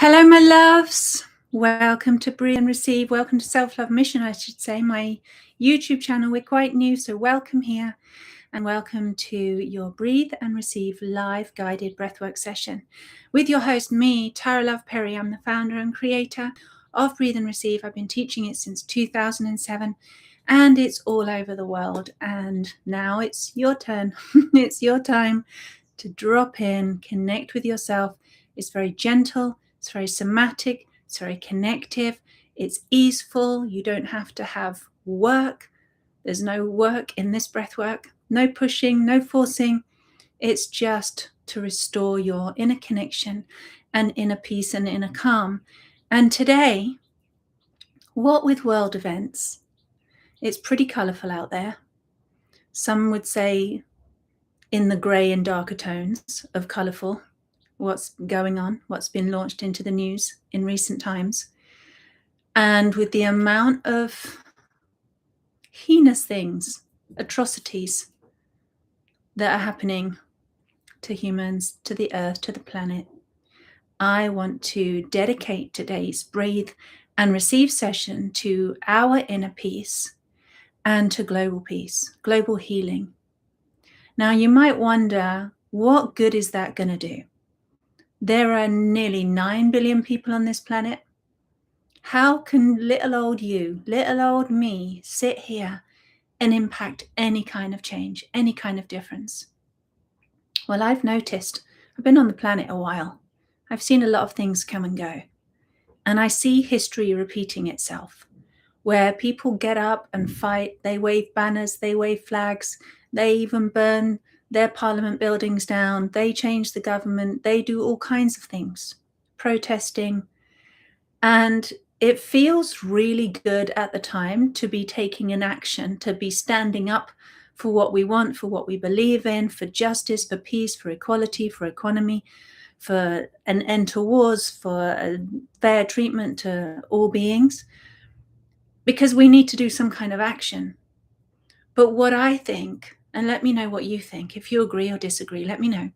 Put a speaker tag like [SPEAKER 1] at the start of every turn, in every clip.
[SPEAKER 1] Hello, my loves. Welcome to Breathe and Receive. Welcome to Self-Love Mission, I should say, my YouTube channel. We're quite new, so welcome here. And welcome to your Breathe and Receive live guided breathwork session with your host, me, Tara Love Perry. I'm the founder and creator of Breathe and Receive. I've been teaching it since 2007 and it's all over the world. And now it's your turn. It's your time to drop in, connect with yourself. It's very gentle. It's very somatic. It's very connective. It's easeful. You don't have to have work. There's no work in this breath work. No pushing, no forcing. It's just to restore your inner connection and inner peace and inner calm. And today, what with world events, it's pretty colourful out there. Some would say in the grey and darker tones of colourful, what's going on, what's been launched into the news in recent times. And with the amount of heinous things, atrocities that are happening to humans, to the earth, to the planet, I want to dedicate today's Breathe and Receive session to our inner peace and to global peace, global healing. Now, you might wonder, what good is that going to do? There are nearly 9 billion people on this planet. How can little old you, little old me, sit here and impact any kind of change, any kind of difference? Well, I've noticed, I've been on the planet a while. I've seen a lot of things come and go. And I see history repeating itself, where people get up and fight, they wave banners, they wave flags, they even burn their parliament buildings down, they change the government, they do all kinds of things, protesting. And it feels really good at the time to be taking an action, to be standing up for what we want, for what we believe in, for justice, for peace, for equality, for economy, for an end to wars, for a fair treatment to all beings, because we need to do some kind of action. But what I think, and let me know what you think, if you agree or disagree, let me know,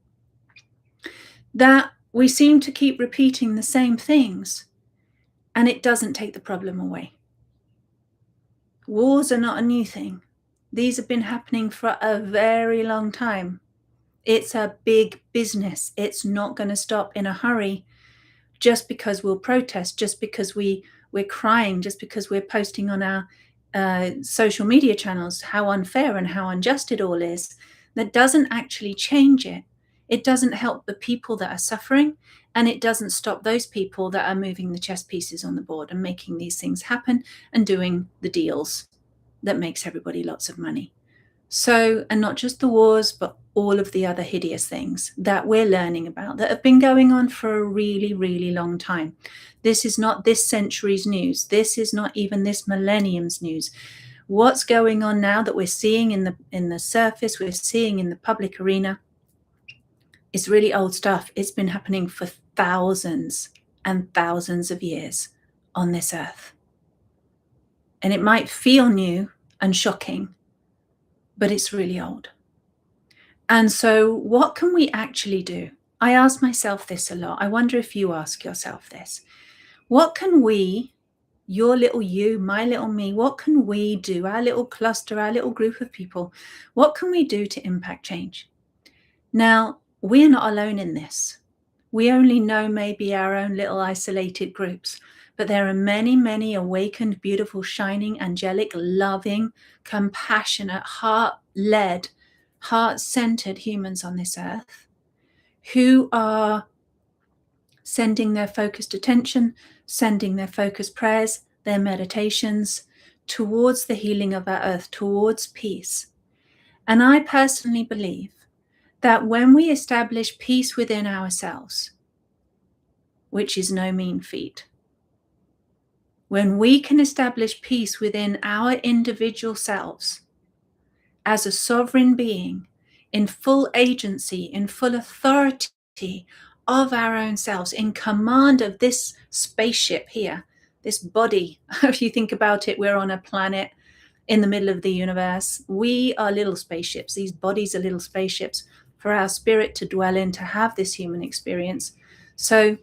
[SPEAKER 1] that we seem to keep repeating the same things and it doesn't take the problem away. Wars are not a new thing. These have been happening for a very long time. It's a big business. It's not going to stop in a hurry just because we'll protest, just because we're crying, just because we're posting on our social media channels how unfair and how unjust it all is. That doesn't actually change it. It doesn't help the people that are suffering, and it doesn't stop those people that are moving the chess pieces on the board and making these things happen and doing the deals that makes everybody lots of money. So, and not just the wars, but all of the other hideous things that we're learning about that have been going on for a really, really long time. This is not this century's news. This is not even this millennium's news. What's going on now that we're seeing in the surface, we're seeing in the public arena, is really old stuff. It's been happening for thousands and thousands of years on this earth. And it might feel new and shocking, but it's really old. And so what can we actually do? I ask myself this a lot. I wonder if you ask yourself this. What can we, your little you, my little me, what can we do, our little cluster, our little group of people, what can we do to impact change? Now, we're not alone in this. We only know maybe our own little isolated groups, but there are many, many awakened, beautiful, shining, angelic, loving, compassionate, heart-led, heart-centered humans on this earth who are sending their focused attention, sending their focused prayers, their meditations towards the healing of our earth, towards peace. And I personally believe that when we establish peace within ourselves, which is no mean feat, when we can establish peace within our individual selves as a sovereign being, in full agency, in full authority of our own selves, in command of this spaceship here, this body. If you think about it, we're on a planet in the middle of the universe. We are little spaceships. These bodies are little spaceships for our spirit to dwell in, to have this human experience. So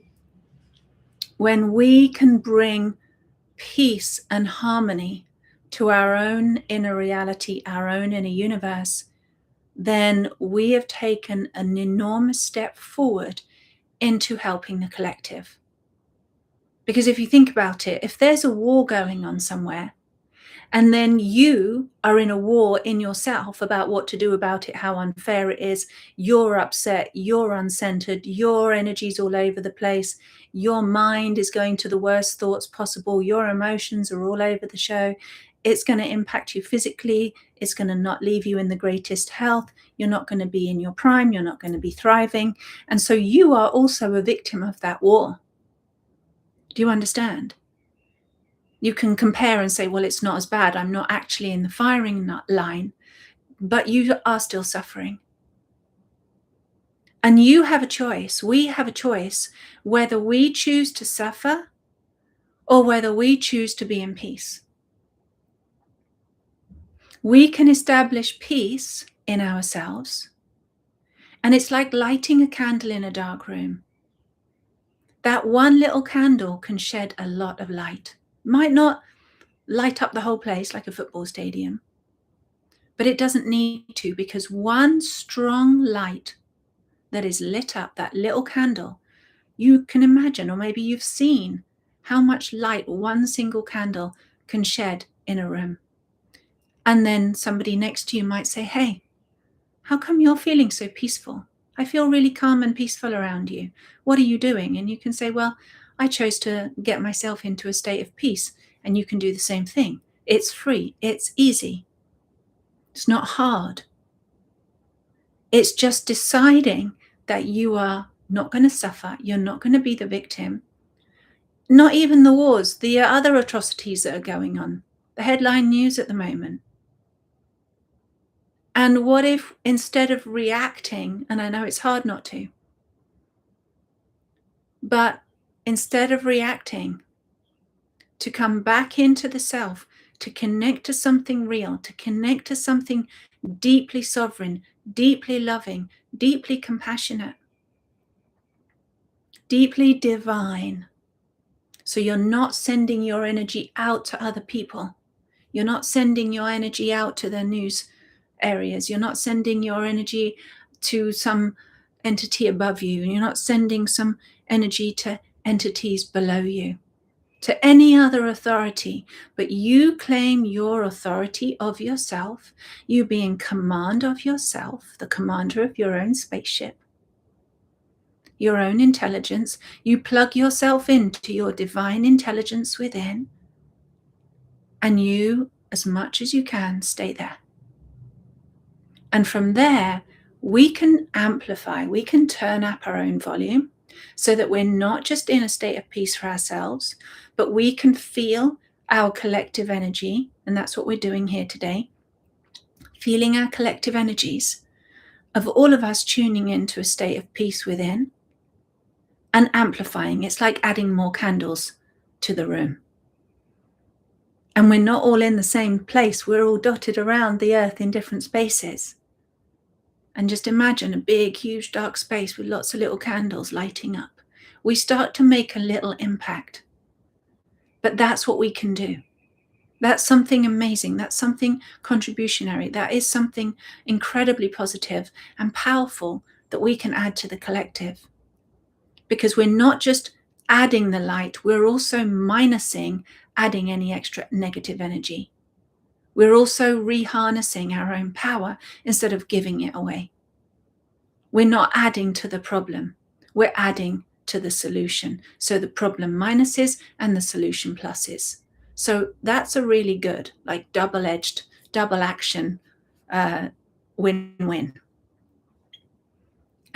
[SPEAKER 1] when we can bring peace and harmony to our own inner reality, our own inner universe, then we have taken an enormous step forward into helping the collective. Because if you think about it, if there's a war going on somewhere, and then you are in a war in yourself about what to do about it, how unfair it is, you're upset, you're uncentered, your energy's all over the place, your mind is going to the worst thoughts possible, your emotions are all over the show, it's going to impact you physically, it's going to not leave you in the greatest health, you're not going to be in your prime, you're not going to be thriving. And so you are also a victim of that war. Do you understand? You can compare and say, well, it's not as bad. I'm not actually in the firing line, but you are still suffering. And you have a choice. We have a choice whether we choose to suffer or whether we choose to be in peace. We can establish peace in ourselves. And it's like lighting a candle in a dark room. That one little candle can shed a lot of light. Might not light up the whole place like a football stadium, but it doesn't need to, because one strong light that is lit up, that little candle, you can imagine, or maybe you've seen how much light one single candle can shed in a room. And then somebody next to you might say, hey, how come you're feeling so peaceful? I feel really calm and peaceful around you. What are you doing? And you can say, well, I chose to get myself into a state of peace. And you can do the same thing. It's free. It's easy. It's not hard. It's just deciding that you are not going to suffer. You're not going to be the victim. Not even the wars, the other atrocities that are going on, the headline news at the moment. And what if, instead of reacting, and I know it's hard not to, but instead of reacting, to come back into the self, to connect to something real, to connect to something deeply sovereign, deeply loving, deeply compassionate, deeply divine. So you're not sending your energy out to other people. You're not sending your energy out to the news areas. You're not sending your energy to some entity above you. You're not sending some energy to entities below you, to any other authority, but you claim your authority of yourself. You be in command of yourself, the commander of your own spaceship, your own intelligence. You plug yourself into your divine intelligence within, and you, as much as you can, stay there. And from there, we can amplify, we can turn up our own volume so that we're not just in a state of peace for ourselves, but we can feel our collective energy. And that's what we're doing here today, feeling our collective energies of all of us tuning into a state of peace within and amplifying. It's like adding more candles to the room. And we're not all in the same place. We're all dotted around the earth in different spaces. And just imagine a big, huge, dark space with lots of little candles lighting up. We start to make a little impact. But that's what we can do. That's something amazing. That's something contributionary. That is something incredibly positive and powerful that we can add to the collective. Because we're not just adding the light, we're also minusing, adding any extra negative energy. We're also reharnessing our own power instead of giving it away. We're not adding to the problem. We're adding to the solution. So the problem minuses and the solution pluses. So that's a really good, like double-edged, double action, win-win.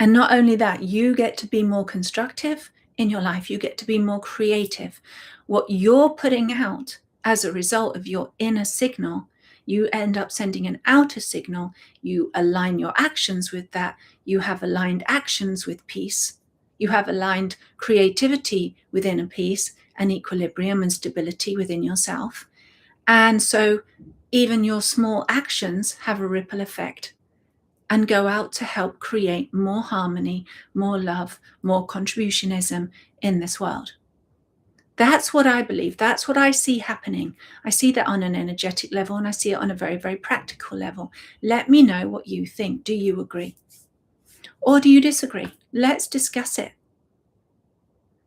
[SPEAKER 1] And not only that, you get to be more constructive in your life. You get to be more creative. What you're putting out as a result of your inner signal, you end up sending an outer signal. You align your actions with that. You have aligned actions with peace. You have aligned creativity within a peace and equilibrium and stability within yourself. And so even your small actions have a ripple effect and go out to help create more harmony, more love, more contributionism in this world. That's what I believe. That's what I see happening. I see that on an energetic level, and I see it on a very, very practical level. Let me know what you think. Do you agree? Or do you disagree? Let's discuss it.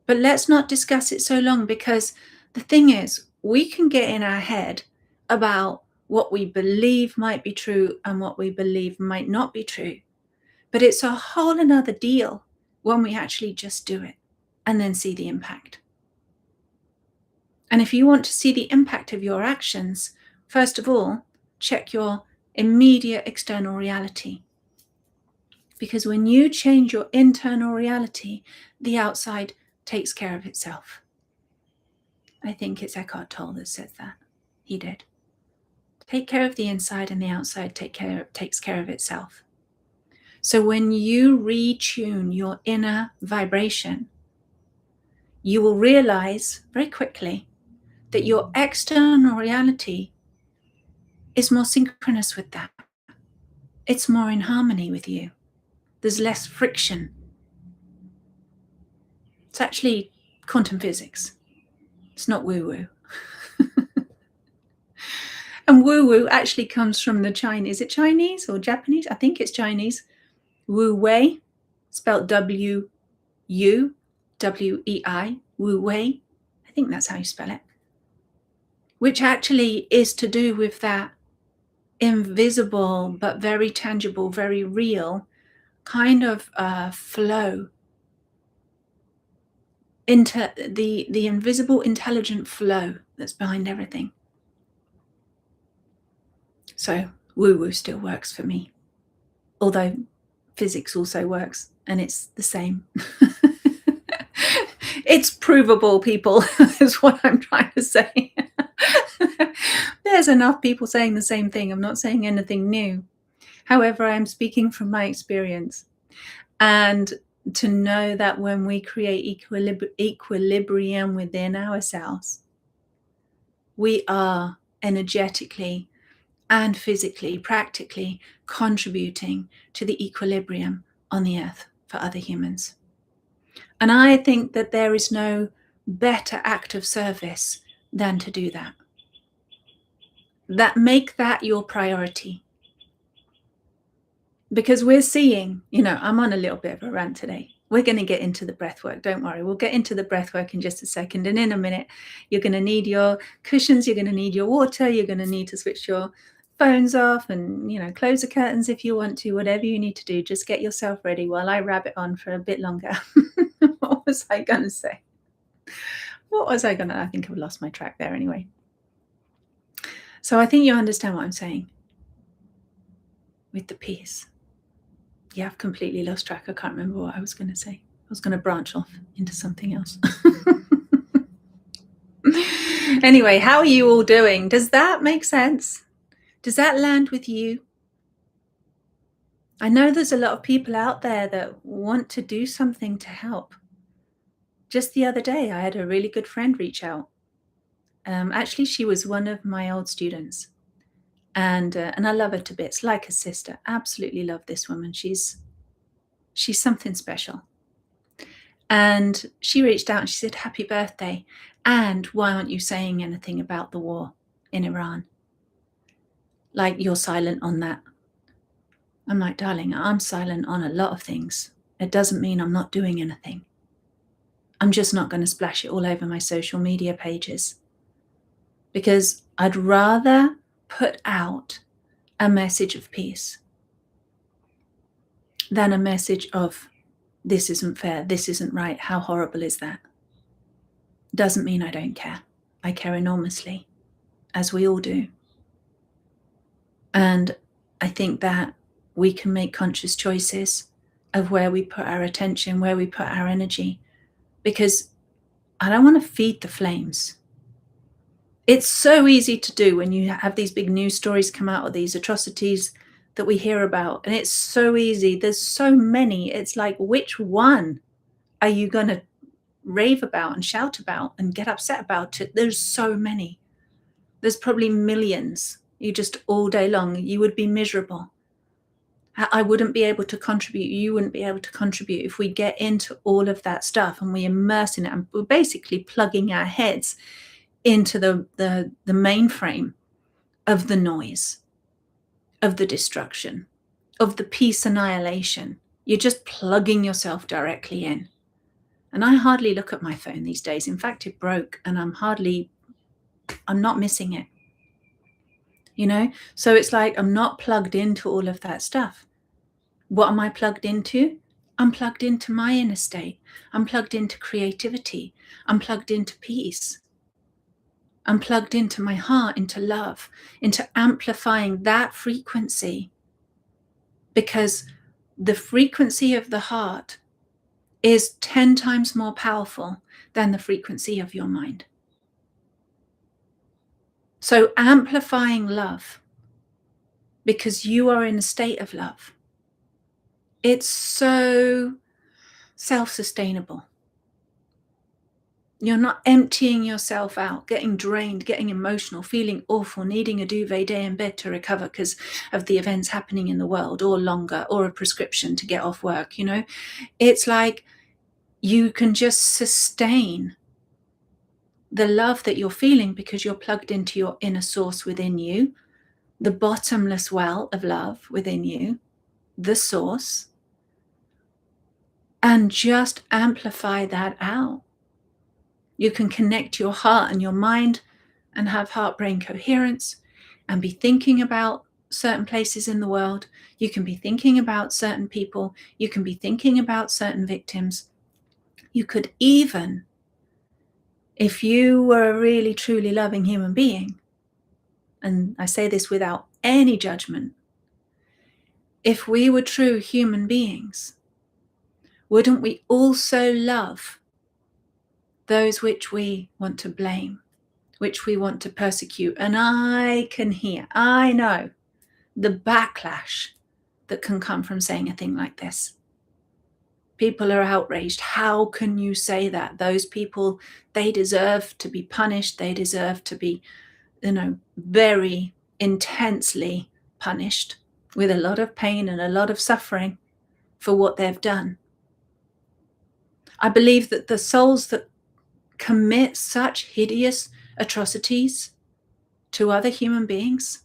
[SPEAKER 1] But let's not discuss it so long, because the thing is, we can get in our head about what we believe might be true and what we believe might not be true. But it's a whole another deal when we actually just do it and then see the impact. And if you want to see the impact of your actions, first of all, check your immediate external reality. Because when you change your internal reality, the outside takes care of itself. I think it's Eckhart Tolle that says that. He did. Take care of the inside, and the outside takes care of itself. So when you retune your inner vibration, you will realize very quickly that your external reality is more synchronous with that. It's more in harmony with you. There's less friction. It's actually quantum physics. It's not woo-woo. And woo-woo actually comes from the Chinese. Is it Chinese or Japanese? I think it's Chinese. Wu-wei, spelled W-U-W-E-I, wu-wei. I think that's how you spell it. Which actually is to do with that invisible but very tangible, very real kind of flow into the invisible intelligent flow that's behind everything. So woo-woo still works for me, although physics also works, and it's the same. It's provable, people, is what I'm trying to say. There's enough people saying the same thing. I'm not saying anything new. However, I'm speaking from my experience. And to know that when we create equilibrium within ourselves, we are energetically and physically, practically contributing to the equilibrium on the earth for other humans. And I think that there is no better act of service than to do that. Make that your priority. Because we're seeing, I'm on a little bit of a rant today. We're going to get into the breath work. Don't worry. We'll get into the breath work in just a second. And in a minute, you're going to need your cushions. You're going to need your water. You're going to need to switch your phones off and, close the curtains if you want to. Whatever you need to do, just get yourself ready while I rabbit on for a bit longer. What was I going to say? I think I've lost my track there anyway. So I think you understand what I'm saying with the peace. Yeah, I've completely lost track. I can't remember what I was going to say. I was going to branch off into something else. Anyway, how are you all doing? Does that make sense? Does that land with you? I know there's a lot of people out there that want to do something to help. Just the other day, I had a really good friend reach out. Actually, she was one of my old students. And I love her to bits, like a sister. Absolutely love this woman. She's something special. And she reached out and she said, "Happy birthday. And why aren't you saying anything about the war in Iran? Like, you're silent on that." I'm like, "Darling, I'm silent on a lot of things. It doesn't mean I'm not doing anything. I'm just not going to splash it all over my social media pages. Because I'd rather put out a message of peace than a message of, this isn't fair, this isn't right, how horrible is that?" Doesn't mean I don't care. I care enormously, as we all do. And I think that we can make conscious choices of where we put our attention, where we put our energy, because I don't want to feed the flames. It's so easy to do when you have these big news stories come out of these atrocities that we hear about. And it's so easy. There's so many. It's like, which one are you going to rave about and shout about and get upset about? There's so many. There's probably millions. You just all day long, you would be miserable. I wouldn't be able to contribute. You wouldn't be able to contribute if we get into all of that stuff and we immerse in it. And we're basically plugging our heads into the mainframe of the noise, of the destruction, of the peace annihilation. You're just plugging yourself directly in. And I hardly look at my phone these days. In fact, it broke and I'm not missing it. You know, so it's like I'm not plugged into all of that stuff. What am I plugged into? I'm plugged into my inner state. I'm plugged into creativity. I'm plugged into peace. I'm plugged into my heart, into love, into amplifying that frequency. Because the frequency of the heart is 10 times more powerful than the frequency of your mind. So amplifying love, because you are in a state of love, it's so self-sustainable. You're not emptying yourself out, getting drained, getting emotional, feeling awful, needing a duvet day in bed to recover because of the events happening in the world, or longer, or a prescription to get off work. You know, it's like you can just sustain the love that you're feeling because you're plugged into your inner source within you, the bottomless well of love within you, the source, and just amplify that out. You can connect your heart and your mind and have heart-brain coherence and be thinking about certain places in the world. You can be thinking about certain people. You can be thinking about certain victims. You could even, if you were a really truly loving human being, and I say this without any judgment, if we were true human beings, wouldn't we also love those which we want to blame, which we want to persecute? And I know the backlash that can come from saying a thing like this. People are outraged. How can you say that? Those people, they deserve to be punished. They deserve to be, very intensely punished with a lot of pain and a lot of suffering for what they've done. I believe that the souls that commit such hideous atrocities to other human beings,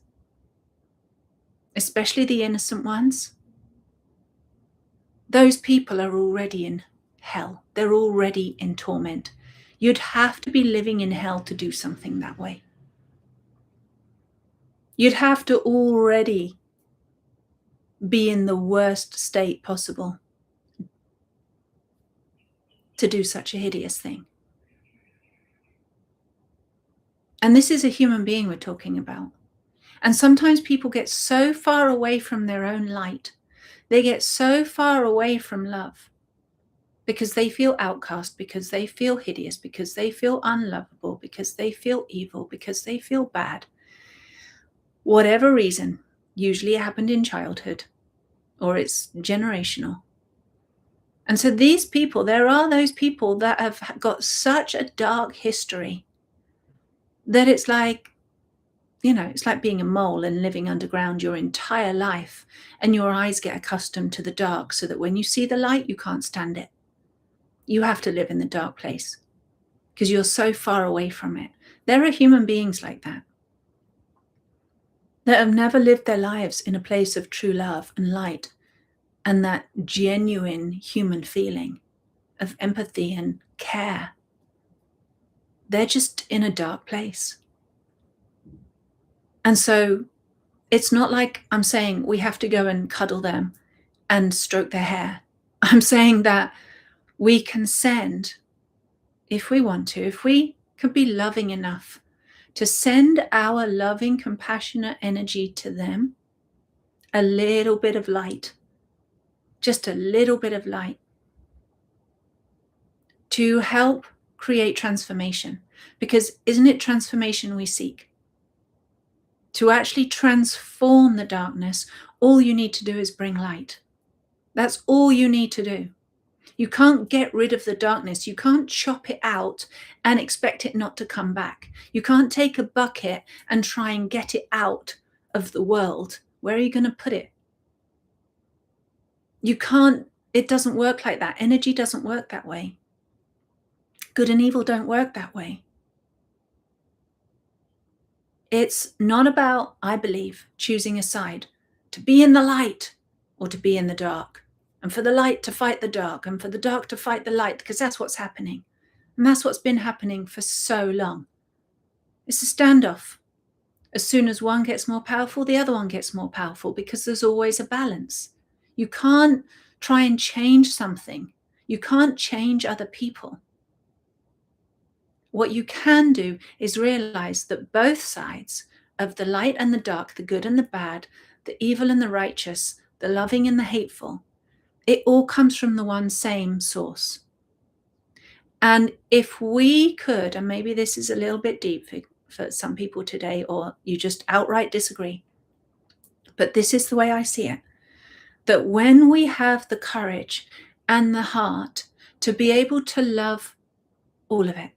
[SPEAKER 1] especially the innocent ones, those people are already in hell. They're already in torment. You'd have to be living in hell to do something that way. You'd have to already be in the worst state possible to do such a hideous thing. And this is a human being we're talking about. And sometimes people get so far away from their own light. They get so far away from love because they feel outcast, because they feel hideous, because they feel unlovable, because they feel evil, because they feel bad. Whatever reason, usually it happened in childhood or it's generational. And so these people, there are those people that have got such a dark history that it's like, it's like being a mole and living underground your entire life, and your eyes get accustomed to the dark so that when you see the light, you can't stand it. You have to live in the dark place because you're so far away from it. There are human beings like that have never lived their lives in a place of true love and light and that genuine human feeling of empathy and care. They're just in a dark place. And so it's not like I'm saying we have to go and cuddle them and stroke their hair. I'm saying that we can send, if we want to, if we could be loving enough to send our loving, compassionate energy to them, a little bit of light, just a little bit of light, to help create transformation. Because isn't it transformation we seek? To actually transform the darkness, all you need to do is bring light. That's all you need to do. You can't get rid of the darkness. You can't chop it out and expect it not to come back. You can't take a bucket and try and get it out of the world. Where are you going to put it? It doesn't work like that. Energy doesn't work that way. Good and evil don't work that way. It's not about, I believe, choosing a side, to be in the light or to be in the dark, and for the light to fight the dark, and for the dark to fight the light, because that's what's happening. And that's what's been happening for so long. It's a standoff. As soon as one gets more powerful, the other one gets more powerful, because there's always a balance. You can't try and change something. You can't change other people. What you can do is realize that both sides of the light and the dark, the good and the bad, the evil and the righteous, the loving and the hateful, it all comes from the one same source. And if we could, and maybe this is a little bit deep for some people today, or you just outright disagree, but this is the way I see it, that when we have the courage and the heart to be able to love all of it,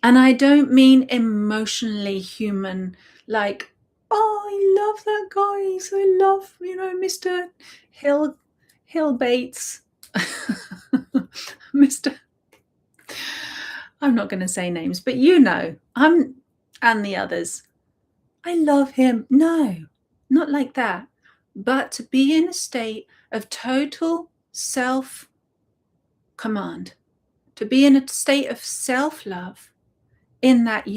[SPEAKER 1] and I don't mean emotionally human, like, oh, I love that guy, so I love, Mr. Hill Bates, Mr. I'm not going to say names, but and the others. I love him. No, not like that. But to be in a state of total self-command, to be in a state of self-love, in that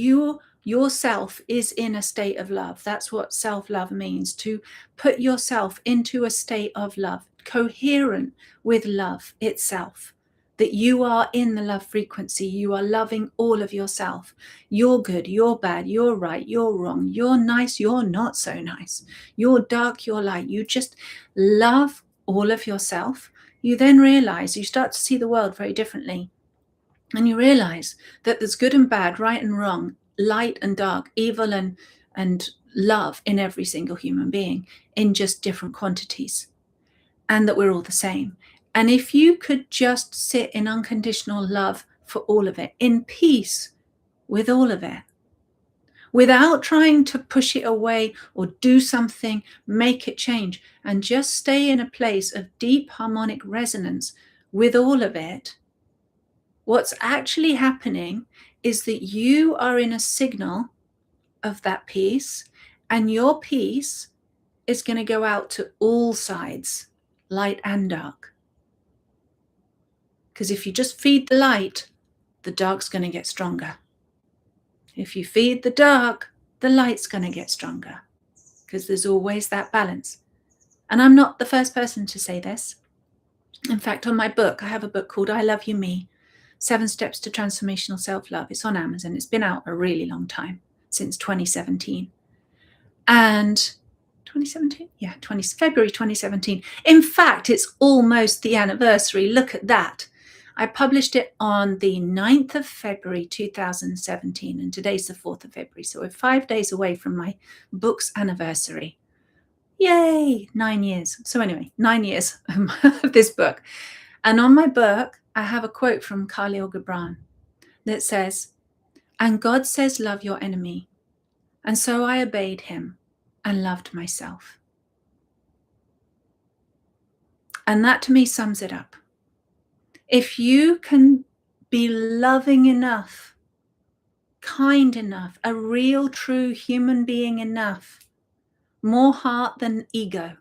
[SPEAKER 1] yourself is in a state of love. That's what self-love means, to put yourself into a state of love, coherent with love itself, that you are in the love frequency. You are loving all of yourself. You're good, you're bad, you're right, you're wrong, you're nice, you're not so nice, you're dark, you're light. You just love all of yourself. You then realize, you start to see the world very differently. And you realize that there's good and bad, right and wrong, light and dark, evil and love in every single human being, in just different quantities, and that we're all the same. And if you could just sit in unconditional love for all of it, in peace with all of it, without trying to push it away or do something, make it change, and just stay in a place of deep harmonic resonance with all of it, what's actually happening is that you are in a signal of that peace, and your peace is going to go out to all sides, light and dark. Because if you just feed the light, the dark's going to get stronger. If you feed the dark, the light's going to get stronger, because there's always that balance. And I'm not the first person to say this. In fact, on my book, I have a book called I Love You Me, 7 Steps to Transformational Self-Love. It's on Amazon. It's been out a really long time, since 2017. And 2017? Yeah, February 2017. In fact, it's almost the anniversary. Look at that. I published it on the 9th of February 2017, and today's the 4th of February. So we're 5 days away from my book's anniversary. Yay, 9 years. So anyway, 9 years of this book. And on my book, I have a quote from Khalil Gibran that says, "And God says, love your enemy. And so I obeyed him and loved myself." And that to me sums it up. If you can be loving enough, kind enough, a real, true human being enough, more heart than ego,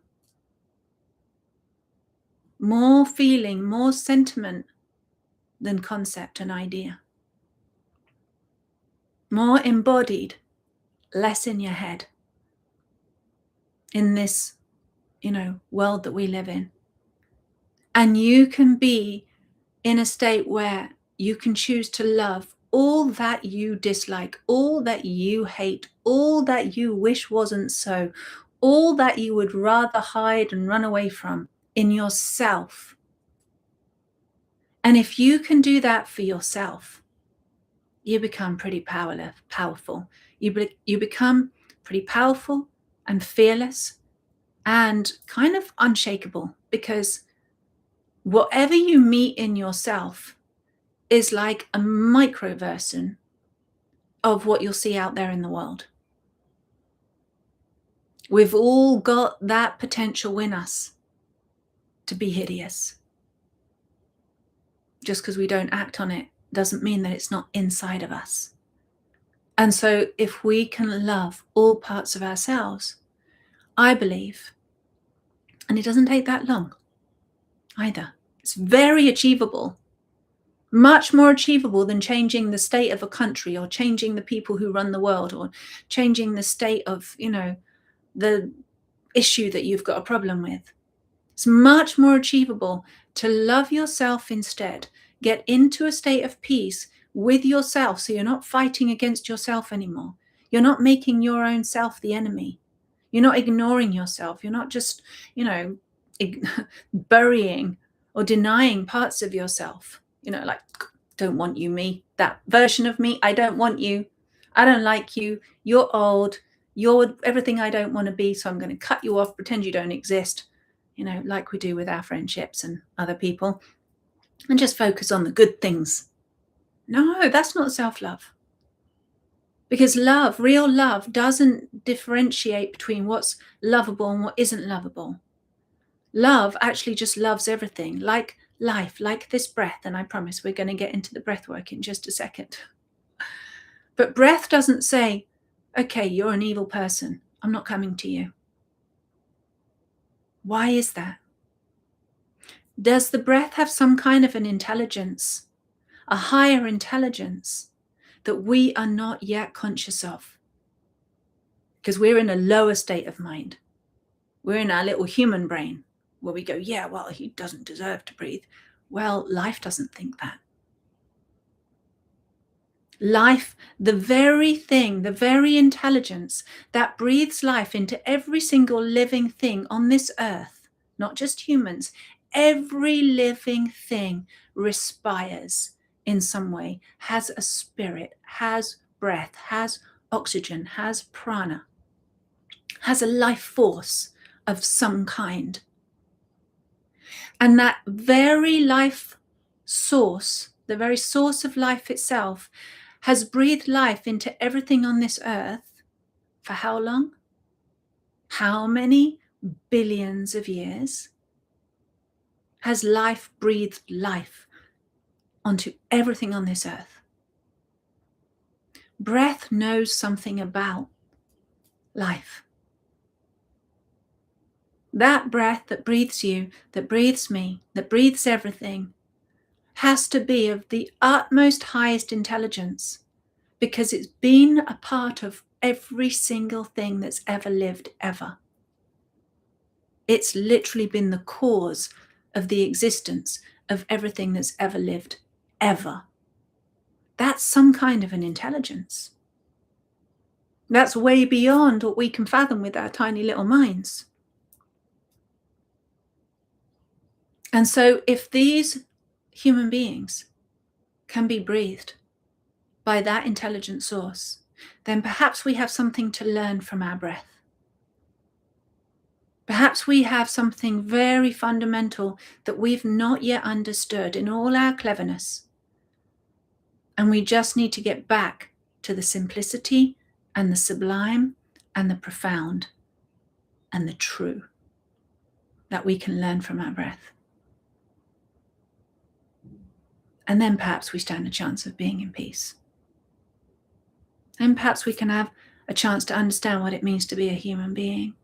[SPEAKER 1] more feeling, more sentiment than concept and idea, more embodied, less in your head, in this, world that we live in. And you can be in a state where you can choose to love all that you dislike, all that you hate, all that you wish wasn't so, all that you would rather hide and run away from in yourself. And if you can do that for yourself, you become pretty powerful. You become pretty powerful and fearless and kind of unshakable, because whatever you meet in yourself is like a micro version of what you'll see out there in the world. We've all got that potential in us. to be hideous. Just because we don't act on it doesn't mean that it's not inside of us. And so if we can love all parts of ourselves, I believe, and it doesn't take that long either. It's very achievable, much more achievable than changing the state of a country or changing the people who run the world or changing the state of, the issue that you've got a problem with. It's much more achievable to love yourself instead. Get into a state of peace with yourself so you're not fighting against yourself anymore. You're not making your own self the enemy. You're not ignoring yourself. You're not just, burying or denying parts of yourself. Like, don't want you, me. That version of me, I don't want you. I don't like you. You're old. You're everything I don't want to be, so I'm going to cut you off, pretend you don't exist, like we do with our friendships and other people, and just focus on the good things. No, that's not self-love. Because love, real love, doesn't differentiate between what's lovable and what isn't lovable. Love actually just loves everything, like life, like this breath. And I promise we're going to get into the breath work in just a second. But breath doesn't say, okay, you're an evil person. I'm not coming to you. Why is that? Does the breath have some kind of an intelligence, a higher intelligence that we are not yet conscious of? Because we're in a lower state of mind. We're in our little human brain where we go, yeah, well, he doesn't deserve to breathe. Well, life doesn't think that. Life, the very thing, the very intelligence that breathes life into every single living thing on this earth, not just humans, every living thing respires in some way, has a spirit, has breath, has oxygen, has prana, has a life force of some kind. And that very life source, the very source of life itself, has breathed life into everything on this earth for how long? How many billions of years has life breathed life onto everything on this earth? Breath knows something about life. That breath that breathes you, that breathes me, that breathes everything, has to be of the utmost highest intelligence, because it's been a part of every single thing that's ever lived, ever. It's literally been the cause of the existence of everything that's ever lived, ever. That's some kind of an intelligence. That's way beyond what we can fathom with our tiny little minds. And so if these human beings can be breathed by that intelligent source, then perhaps we have something to learn from our breath. Perhaps we have something very fundamental that we've not yet understood in all our cleverness. And we just need to get back to the simplicity and the sublime and the profound and the true that we can learn from our breath. And then perhaps we stand a chance of being in peace. And perhaps we can have a chance to understand what it means to be a human being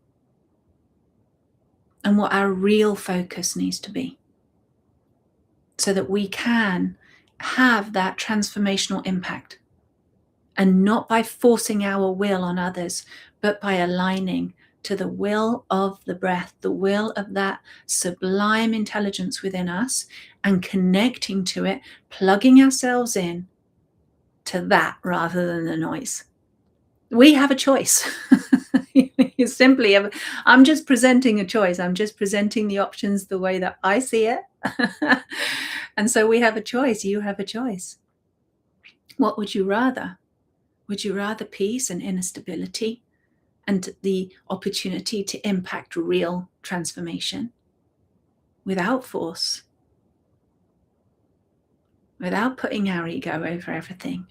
[SPEAKER 1] and what our real focus needs to be, so that we can have that transformational impact, and not by forcing our will on others, but by aligning to the will of the breath, the will of that sublime intelligence within us, and connecting to it, plugging ourselves in to that rather than the noise. We have a choice. You simply have, I'm just presenting a choice. I'm just presenting the options the way that I see it. And so we have a choice. You have a choice. What would you rather? Would you rather peace and inner stability and the opportunity to impact real transformation without force, without putting our ego over everything,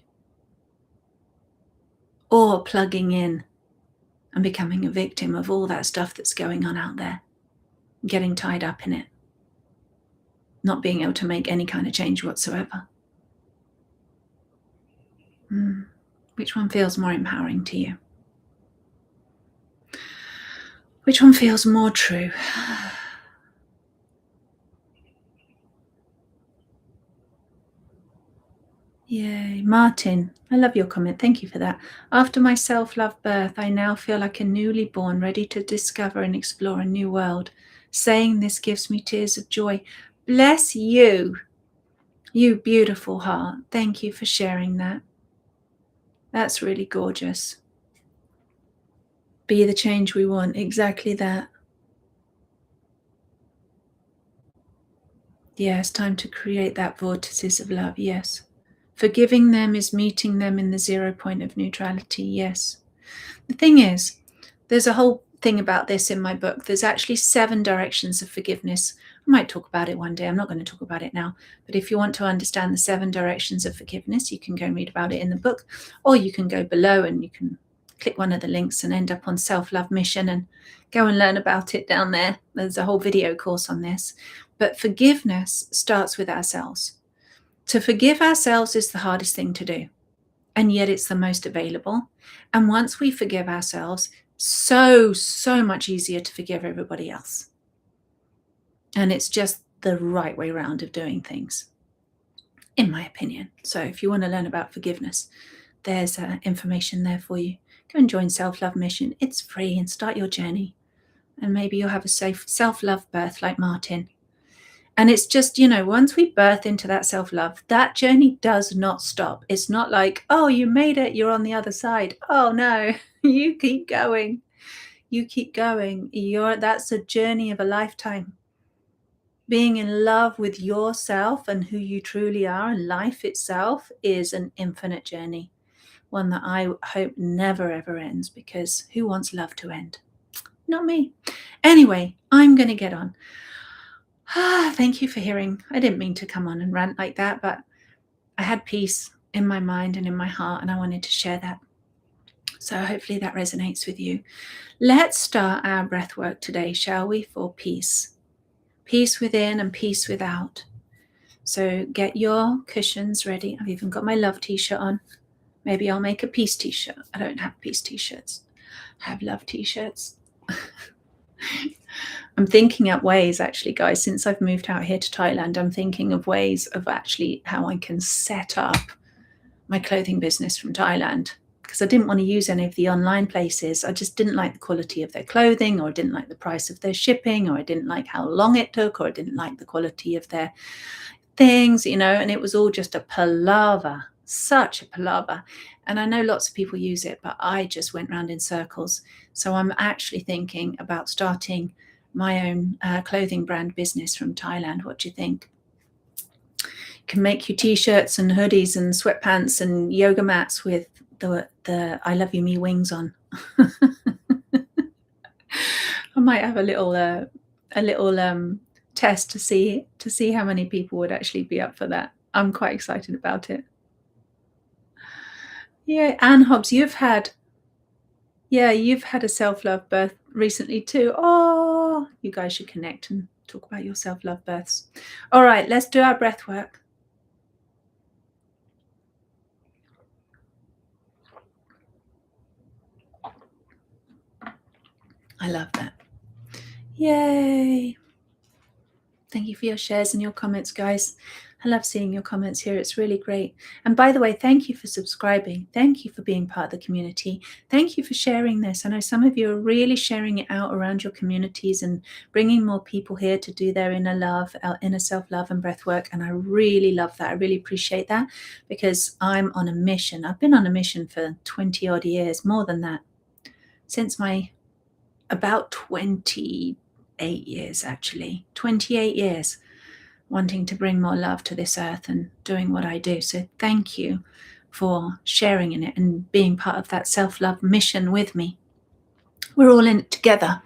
[SPEAKER 1] or plugging in and becoming a victim of all that stuff that's going on out there, getting tied up in it? not being able to make any kind of change whatsoever. Which one feels more empowering to you? Which one feels more true? Yay. Martin, I love your comment. Thank you for that. After my self-love birth, I now feel like a newly born, ready to discover and explore a new world. Saying this gives me tears of joy. Bless you, you beautiful heart. Thank you for sharing that. That's really gorgeous. Be the change we want. Exactly that. Yes, time to create that vortices of love. Yes. Forgiving them is meeting them in the 0 point of neutrality. Yes. The thing is, there's a whole thing about this in my book. There's actually 7 directions of forgiveness. I might talk about it one day. I'm not going to talk about it now. But if you want to understand the 7 directions of forgiveness, you can go and read about it in the book, or you can go below and you can click one of the links and end up on Self-Love Mission and go and learn about it down there. There's a whole video course on this. But forgiveness starts with ourselves. To forgive ourselves is the hardest thing to do. And yet it's the most available. And once we forgive ourselves, so much easier to forgive everybody else. And it's just the right way around of doing things, in my opinion. So if you want to learn about forgiveness, there's information there for you. Go and join Self-Love Mission. It's free, and start your journey. And maybe you'll have a safe self-love birth like Martin. And it's just, once we birth into that self-love, that journey does not stop. It's not like, oh, you made it, you're on the other side. Oh, no, you keep going. You keep going. That's a journey of a lifetime. Being in love with yourself and who you truly are and life itself is an infinite journey. One that I hope never, ever ends, because who wants love to end? Not me. Anyway, I'm going to get on. Thank you for hearing. I didn't mean to come on and rant like that, but I had peace in my mind and in my heart, and I wanted to share that. So hopefully that resonates with you. Let's start our breath work today, shall we, for peace. Peace within and peace without. So get your cushions ready. I've even got my love t-shirt on. Maybe I'll make a peace t-shirt. I don't have peace t-shirts. I have love t-shirts. I'm thinking up ways, actually, guys, since I've moved out here to Thailand, I'm thinking of ways of actually how I can set up my clothing business from Thailand, because I didn't want to use any of the online places. I just didn't like the quality of their clothing, or I didn't like the price of their shipping, or I didn't like how long it took, or I didn't like the quality of their things, and it was all just a palaver, such a palaver. And I know lots of people use it, but I just went round in circles. So I'm actually thinking about starting my own clothing brand business from Thailand. What do you think? Can make you t-shirts and hoodies and sweatpants and yoga mats with the I love you me wings on. I might have a little test to see how many people would actually be up for that. I'm quite excited about it. Yeah, Anne Hobbs, you've had a self-love birth recently too. Oh, you guys should connect and talk about your self-love births. All right, let's do our breath work. I love that. Yay. Thank you for your shares and your comments, guys. I love seeing your comments here. It's really great. And by the way, thank you for subscribing. Thank you for being part of the community. Thank you for sharing this. I know some of you are really sharing it out around your communities and bringing more people here to do their inner self-love and breath work. And I really love that. I really appreciate that, because I'm on a mission. I've been on a mission for 20 odd years, more than that, since my about 28 years, actually, 28 years, wanting to bring more love to this earth and doing what I do. So thank you for sharing in it and being part of that self-love mission with me. We're all in it together,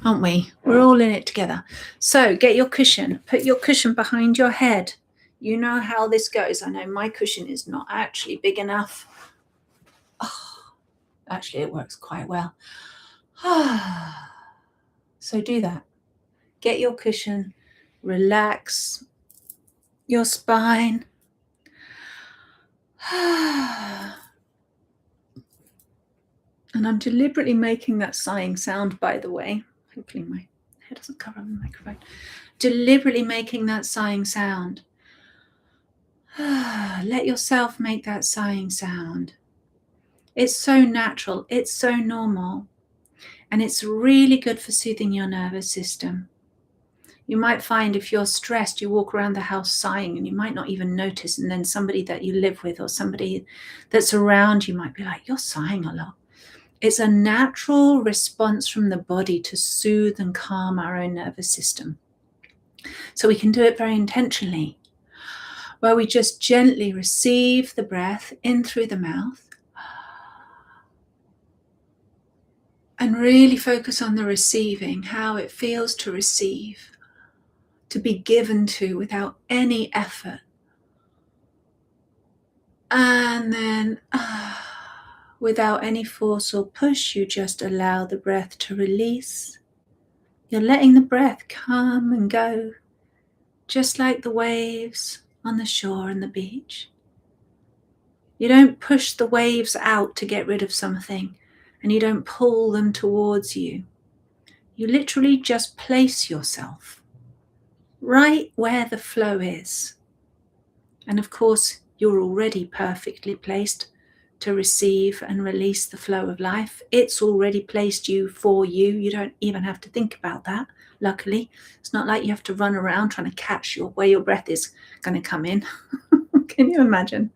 [SPEAKER 1] aren't we? We're all in it together. So get your cushion, put your cushion behind your head. You know how this goes. I know my cushion is not actually big enough. Oh, actually, it works quite well. So do that. Get your cushion, relax, your spine. And I'm deliberately making that sighing sound, by the way. Hopefully my head doesn't cover the microphone. Deliberately making that sighing sound. Let yourself make that sighing sound. It's so natural, it's so normal, and it's really good for soothing your nervous system. You might find if you're stressed, you walk around the house sighing and you might not even notice, and then somebody that you live with or somebody that's around you might be like, you're sighing a lot. It's a natural response from the body to soothe and calm our own nervous system. So we can do it very intentionally, where we just gently receive the breath in through the mouth and really focus on the receiving, how it feels to receive, to be given to without any effort. And then without any force or push, you just allow the breath to release. You're letting the breath come and go, just like the waves on the shore and the beach. You don't push the waves out to get rid of something, and you don't pull them towards you. You literally just place yourself right where the flow is. And of course, you're already perfectly placed to receive and release the flow of life. It's already placed you for you. You don't even have to think about that, luckily. It's not like you have to run around trying to catch where your breath is going to come in. Can you imagine?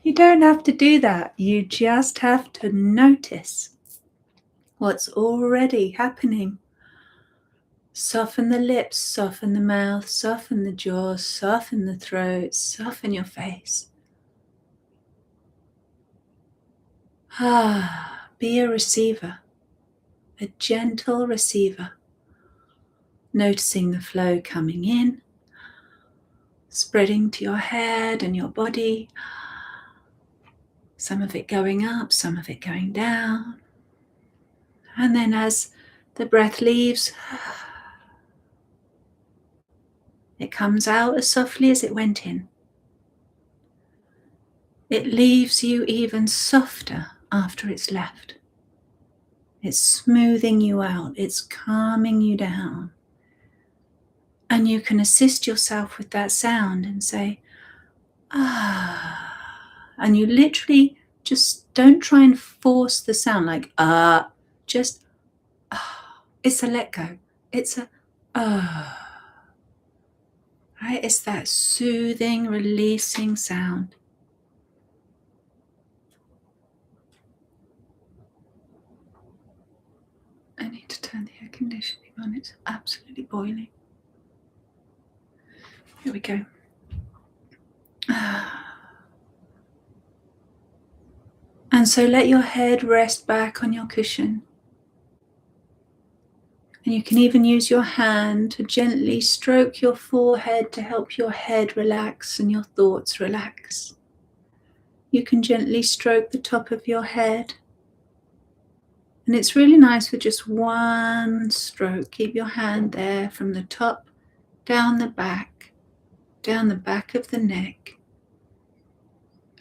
[SPEAKER 1] You don't have to do that. You just have to notice what's already happening. Soften the lips, soften the mouth, soften the jaw, soften the throat, soften your face. Be a receiver, a gentle receiver, noticing the flow coming in, spreading to your head and your body, some of it going up, some of it going down. And then as the breath leaves, it comes out as softly as it went in. It leaves you even softer after it's left. It's smoothing you out. It's calming you down. And you can assist yourself with that sound and say, and you literally just don't try and force the sound like just it's a let go, it's a right? It's that soothing, releasing sound. I need to turn the air conditioning on. It's absolutely boiling. Here we go. And so let your head rest back on your cushion. And you can even use your hand to gently stroke your forehead to help your head relax and your thoughts relax. You can gently stroke the top of your head. And it's really nice with just one stroke. Keep your hand there from the top down the back of the neck.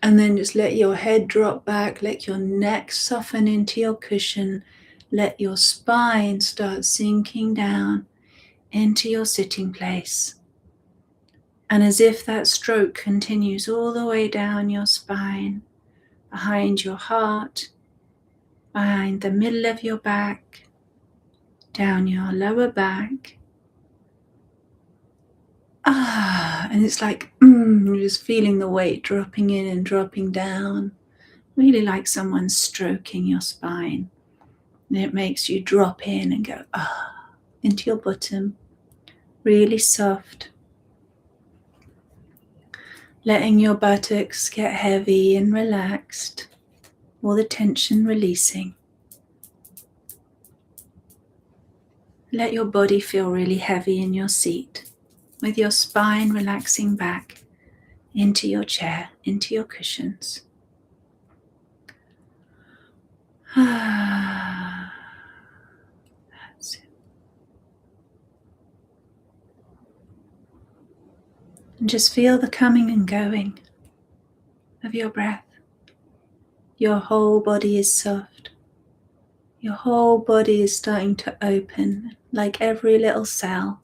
[SPEAKER 1] And then just let your head drop back, let your neck soften into your cushion. Let your spine start sinking down into your sitting place. And as if that stroke continues all the way down your spine, behind your heart, behind the middle of your back, down your lower back. And it's like, you're just feeling the weight dropping in and dropping down. Really like someone stroking your spine. And it makes you drop in and go, into your bottom, really soft. Letting your buttocks get heavy and relaxed, all the tension releasing. Let your body feel really heavy in your seat, with your spine relaxing back into your chair, into your cushions. That's it. And just feel the coming and going of your breath. Your whole body is soft. Your whole body is starting to open, like every little cell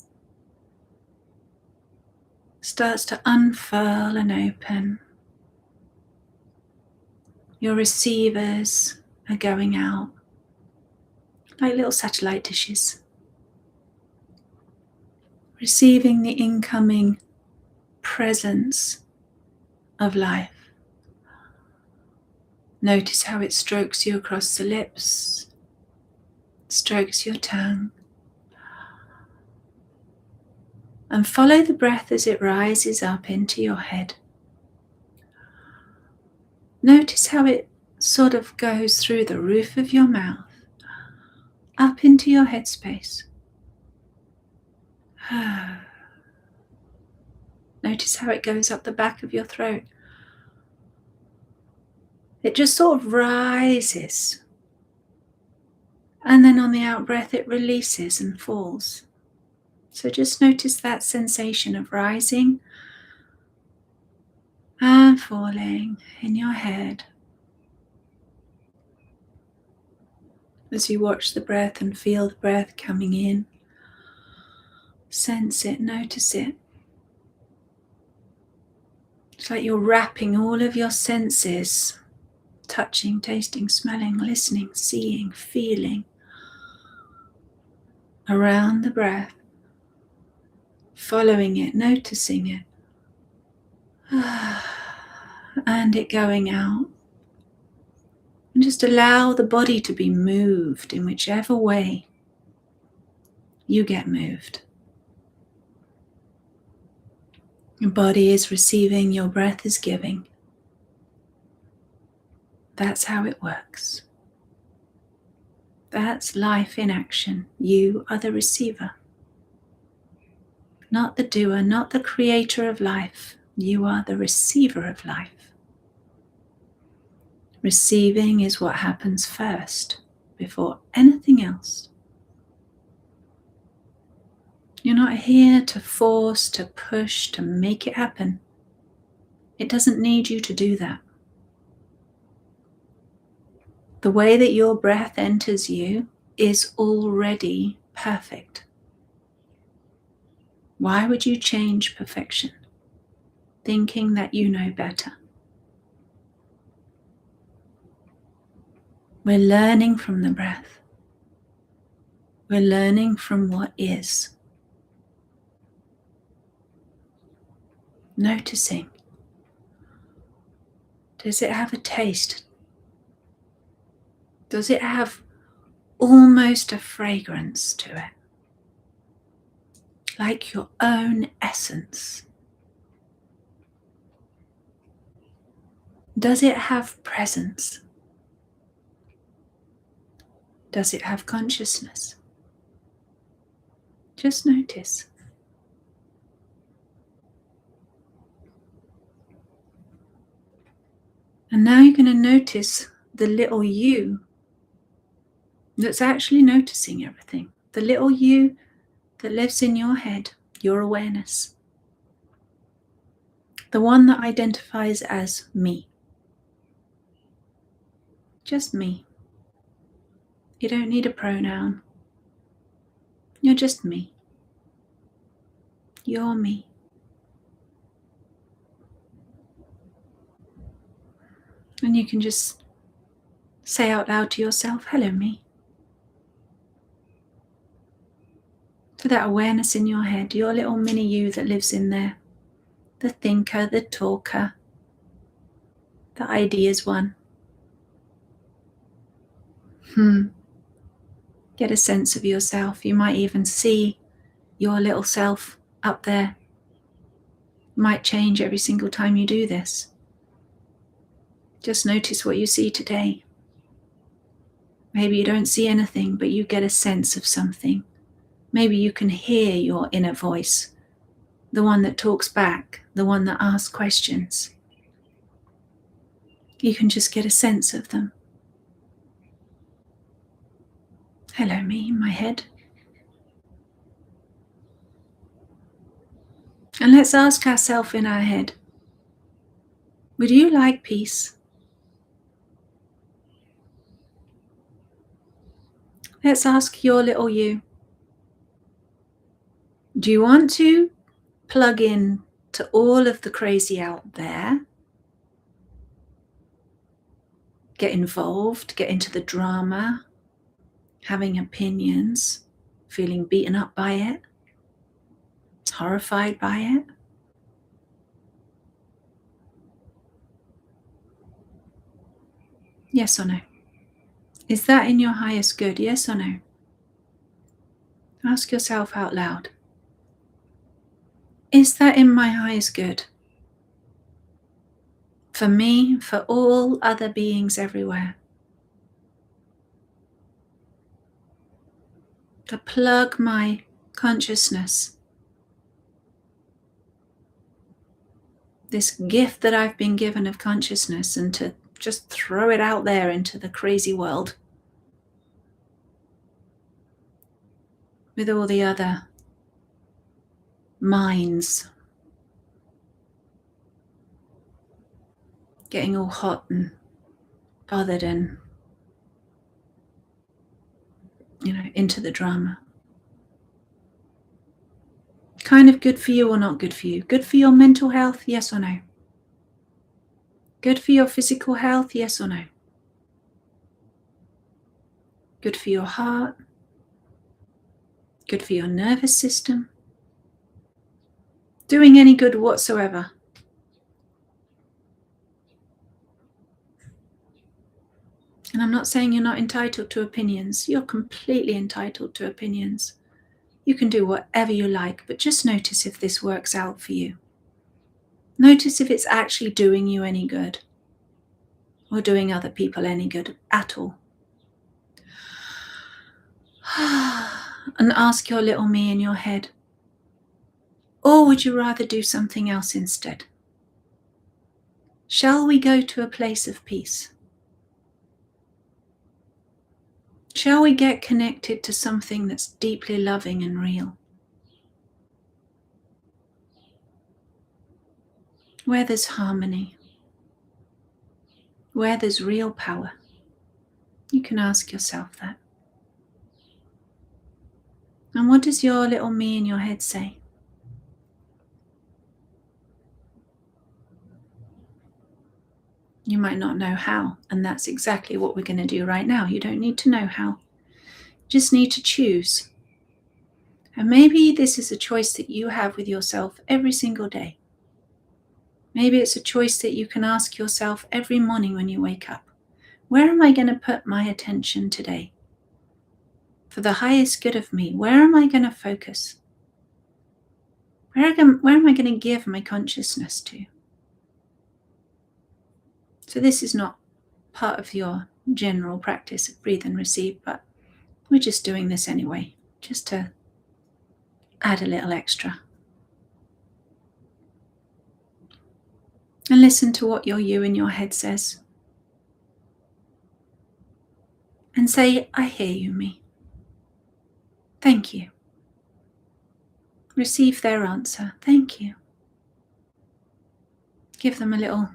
[SPEAKER 1] starts to unfurl and open. Your receivers are going out like little satellite dishes, receiving the incoming presence of life. Notice how it strokes you across the lips, strokes your tongue, and follow the breath as it rises up into your head. Notice how it sort of goes through the roof of your mouth, up into your headspace. Notice how it goes up the back of your throat. It just sort of rises, and then on the out breath it releases and falls. So just notice that sensation of rising and falling in your head as you watch the breath and feel the breath coming in. Sense it, notice it. It's like you're wrapping all of your senses, touching, tasting, smelling, listening, seeing, feeling, around the breath, following it, noticing it, and it going out. And just allow the body to be moved in whichever way you get moved. Your body is receiving, your breath is giving. That's how it works. That's life in action. You are the receiver, not the doer, not the creator of life. You are the receiver of life. Receiving is what happens first, before anything else. You're not here to force, to push, to make it happen. It doesn't need you to do that. The way that your breath enters you is already perfect. Why would you change perfection, thinking that you know better? We're learning from the breath. We're learning from what is. Noticing. Does it have a taste? Does it have almost a fragrance to it? Like your own essence? Does it have presence? Does it have consciousness? Just notice. And now you're going to notice the little you that's actually noticing everything. The little you that lives in your head, your awareness. The one that identifies as me. Just me. You don't need a pronoun. You're just me. You're me. And you can just say out loud to yourself, hello me. To that awareness in your head, your little mini you that lives in there. The thinker, the talker, the ideas one. Get a sense of yourself. You might even see your little self up there. Might change every single time you do this. Just notice what you see today. Maybe you don't see anything, but you get a sense of something. Maybe you can hear your inner voice, the one that talks back, the one that asks questions. You can just get a sense of them. Hello me in my head. And let's ask ourselves in our head, would you like peace? Let's ask your little you. Do you want to plug in to all of the crazy out there? Get involved, get into the drama, having opinions, feeling beaten up by it, horrified by it? Yes or no? Is that in your highest good? Yes or no? Ask yourself out loud. Is that in my highest good? For me, for all other beings everywhere. To plug my consciousness, this gift that I've been given of consciousness, and to just throw it out there into the crazy world with all the other minds getting all hot and bothered and, into the drama. Kind of good for you or not good for you? Good for your mental health? Yes or no? Good for your physical health? Yes or no? Good for your heart? Good for your nervous system? Doing any good whatsoever? And I'm not saying you're not entitled to opinions. You're completely entitled to opinions. You can do whatever you like, but just notice if this works out for you. Notice if it's actually doing you any good or doing other people any good at all. And ask your little me in your head, or would you rather do something else instead? Shall we go to a place of peace? Shall we get connected to something that's deeply loving and real? Where there's harmony, where there's real power. You can ask yourself that. And what does your little me in your head say? You might not know how, and that's exactly what we're going to do right now. You don't need to know how. You just need to choose. And maybe this is a choice that you have with yourself every single day. Maybe it's a choice that you can ask yourself every morning when you wake up. Where am I going to put my attention today? For the highest good of me, where am I going to focus? Where am I going to give my consciousness to? So this is not part of your general practice of breathe and receive, but we're just doing this anyway, just to add a little extra. And listen to what your you in your head says. And say, I hear you, me. Thank you. Receive their answer. Thank you. Give them a little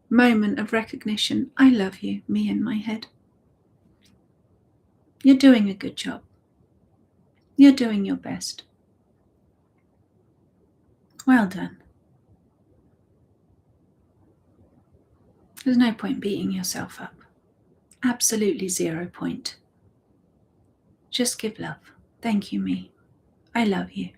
[SPEAKER 1] moment of recognition. I love you, me in my head. You're doing a good job. You're doing your best. Well done. There's no point beating yourself up. Absolutely 0 point. Just give love. Thank you, me. I love you.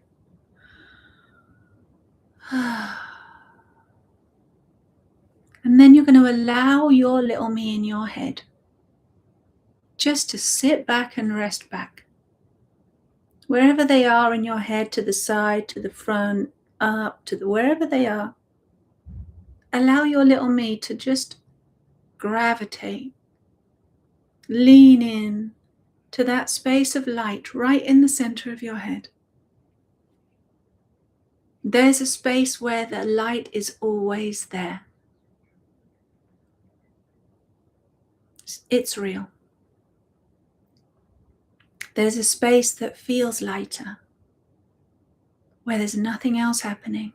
[SPEAKER 1] And then you're going to allow your little me in your head just to sit back and rest back. Wherever they are in your head, to the side, to the front, up, to wherever they are, allow your little me to just gravitate, lean in to that space of light right in the center of your head. There's a space where the light is always there. It's real. There's a space that feels lighter, where there's nothing else happening.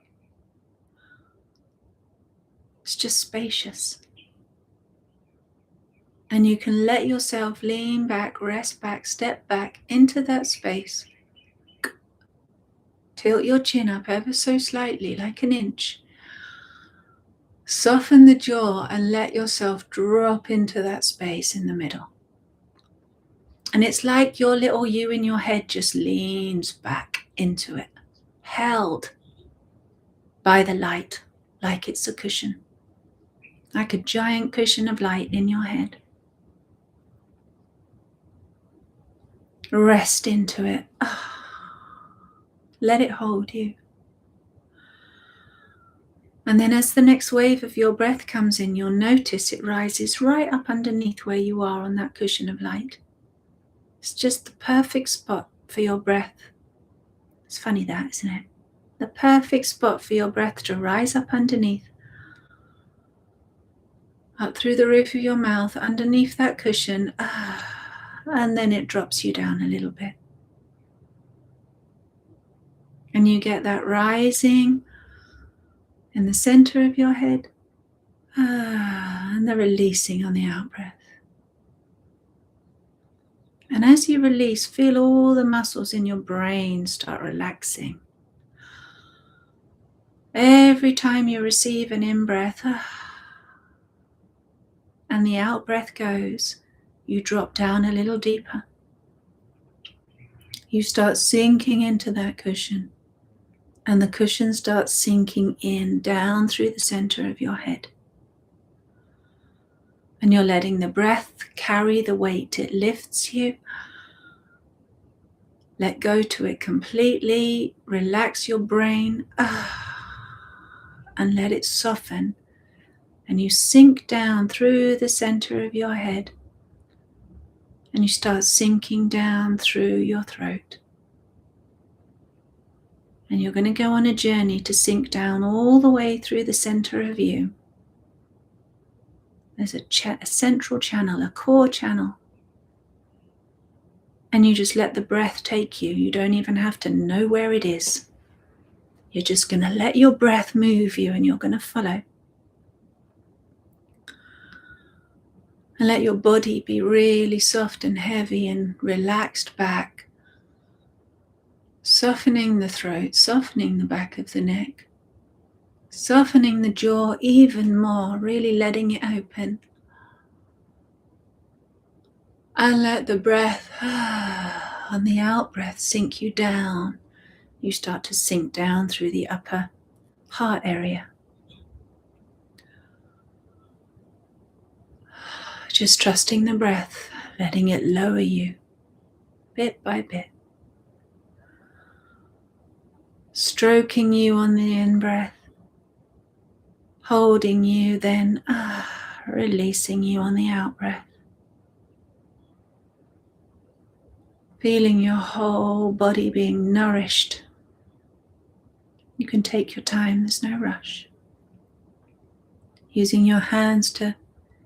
[SPEAKER 1] It's just spacious. And you can let yourself lean back, rest back, step back into that space. Tilt your chin up ever so slightly, like an inch. Soften the jaw and let yourself drop into that space in the middle. And it's like your little you in your head just leans back into it, held by the light, like it's a cushion, like a giant cushion of light in your head. Rest into it. Let it hold you. And then as the next wave of your breath comes in, you'll notice it rises right up underneath where you are on that cushion of light. It's just the perfect spot for your breath. It's funny that, isn't it? The perfect spot for your breath to rise up underneath. Up through the roof of your mouth, underneath that cushion. And then it drops you down a little bit. And you get that rising in the center of your head. And the releasing on the out-breath. And as you release, feel all the muscles in your brain start relaxing. Every time you receive an in-breath, and the out-breath goes, you drop down a little deeper. You start sinking into that cushion, and the cushion starts sinking in down through the center of your head. And you're letting the breath carry the weight. It lifts you. Let go to it completely. Relax your brain. And let it soften. And you sink down through the center of your head. And you start sinking down through your throat. And you're going to go on a journey to sink down all the way through the center of you. There's a central channel, a core channel. And you just let the breath take you. You don't even have to know where it is. You're just going to let your breath move you, and you're going to follow. And let your body be really soft and heavy and relaxed back. Softening the throat, softening the back of the neck. Softening the jaw even more, really letting it open. And let the breath on the out-breath sink you down. You start to sink down through the upper heart area. Just trusting the breath, letting it lower you bit by bit. Stroking you on the in-breath. Holding you, then releasing you on the out-breath. Feeling your whole body being nourished. You can take your time, there's no rush. Using your hands to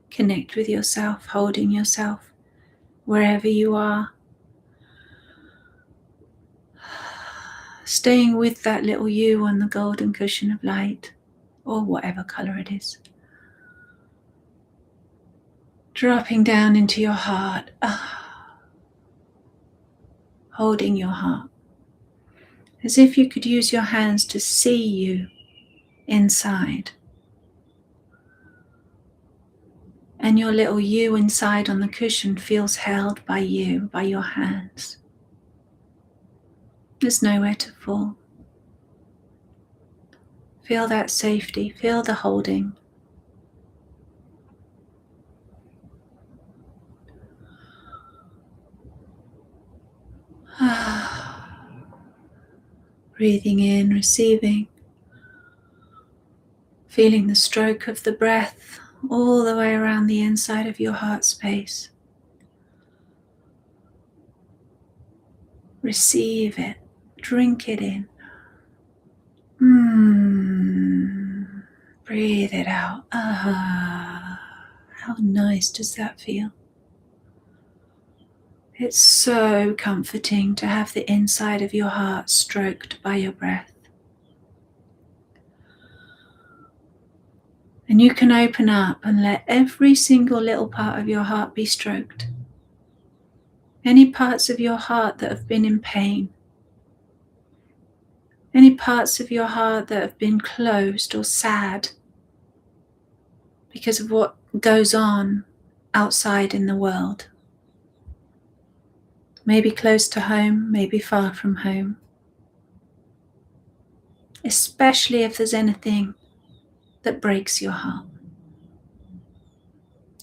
[SPEAKER 1] connect with yourself, holding yourself wherever you are. Staying with that little you on the golden cushion of light, or whatever color it is. Dropping down into your heart. Holding your heart. As if you could use your hands to see you inside. And your little you inside on the cushion feels held by you, by your hands. There's nowhere to fall. Feel that safety, feel the holding. Breathing in, receiving. Feeling the stroke of the breath all the way around the inside of your heart space. Receive it, drink it in. Breathe it out. How nice does that feel? It's so comforting to have the inside of your heart stroked by your breath. And you can open up and let every single little part of your heart be stroked. Any parts of your heart that have been in pain, any parts of your heart that have been closed or sad because of what goes on outside in the world. Maybe close to home, maybe far from home. Especially if there's anything that breaks your heart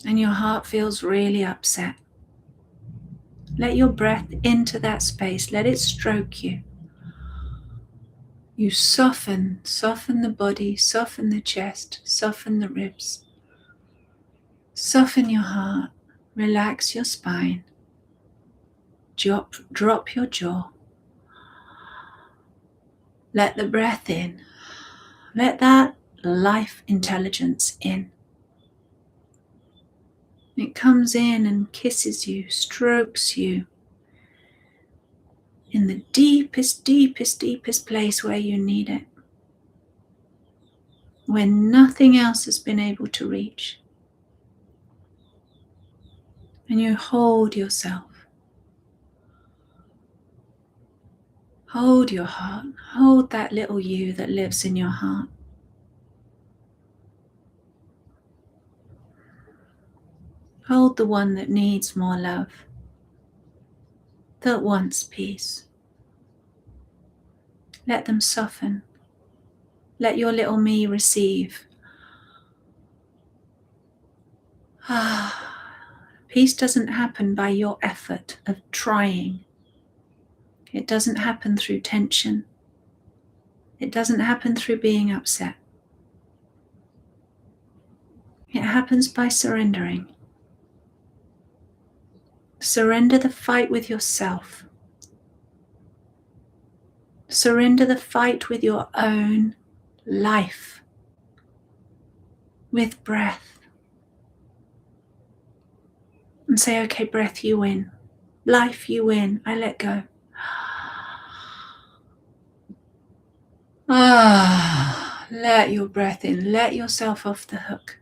[SPEAKER 1] and your heart feels really upset. Let your breath into that space. Let it stroke you. You soften the body, soften the chest, soften the ribs. Soften your heart, relax your spine, drop your jaw. Let the breath in. Let that life intelligence in. It comes in and kisses you, strokes you in the deepest, deepest, deepest place where you need it, where nothing else has been able to reach. And you hold yourself. Hold your heart. Hold that little you that lives in your heart. Hold the one that needs more love, that wants peace. Let them soften. Let your little me receive. Peace doesn't happen by your effort of trying. It doesn't happen through tension. It doesn't happen through being upset. It happens by surrendering. Surrender the fight with yourself. Surrender the fight with your own life, with breath. And say, okay, breath, you win. Life, you win. I let go. Let your breath in. Let yourself off the hook.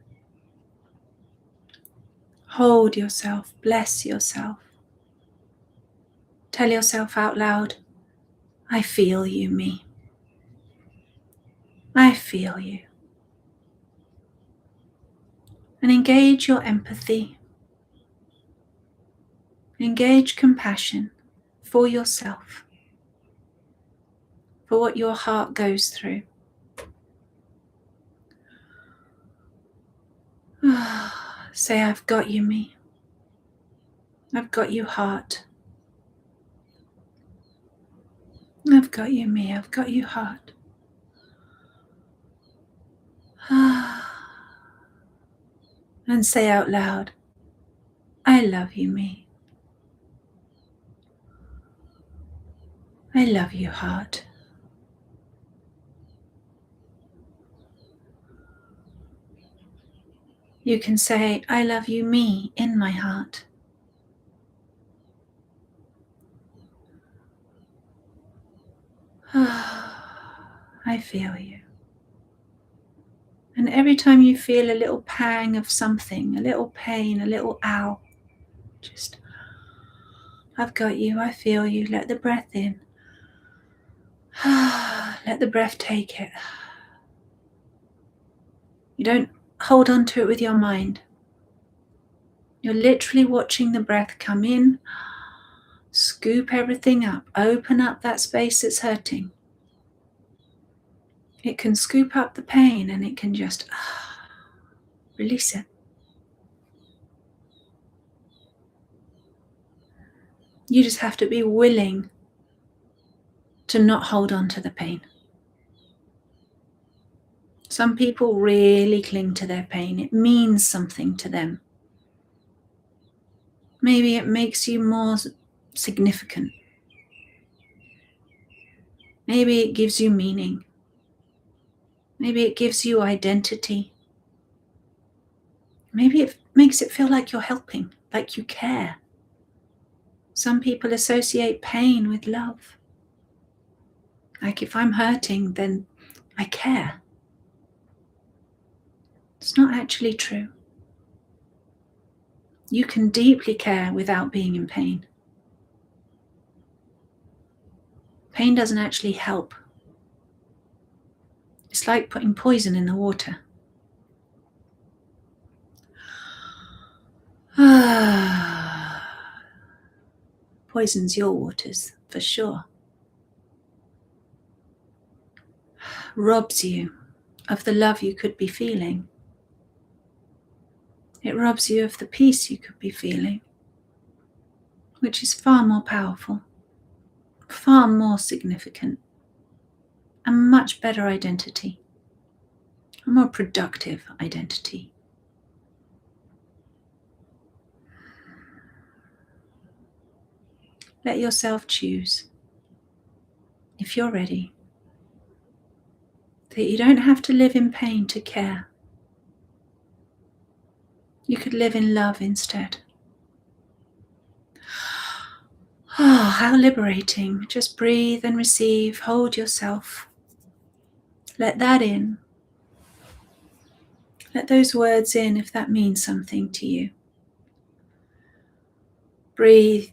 [SPEAKER 1] Hold yourself. Bless yourself. Tell yourself out loud, I feel you, me. I feel you. And engage your empathy. Engage compassion for yourself, for what your heart goes through. Say, I've got you, me. I've got you, heart. I've got you, me. I've got you, heart. And say out loud, I love you, me. I love you, heart. You can say, I love you, me, in my heart. I feel you. And every time you feel a little pang of something, a little pain, a little ow, just, I've got you, I feel you. Let the breath in. Let the breath take it. You don't hold on to it with your mind. You're literally watching the breath come in, scoop everything up, open up that space that's hurting. It can scoop up the pain and it can just release it. You just have to be willing to not hold on to the pain. Some people really cling to their pain. It means something to them. Maybe it makes you more significant. Maybe it gives you meaning. Maybe it gives you identity. Maybe it makes it feel like you're helping, like you care. Some people associate pain with love. Like if I'm hurting, then I care. It's not actually true. You can deeply care without being in pain. Pain doesn't actually help. It's like putting poison in the water. Poisons your waters, for sure. Robs you of the love you could be feeling. It robs you of the peace you could be feeling, which is far more powerful, far more significant, a much better identity, a more productive identity. Let yourself choose, if you're ready, that you don't have to live in pain to care. You could live in love instead. Oh, how liberating. Just breathe and receive. Hold yourself. Let that in. Let those words in if that means something to you. Breathe.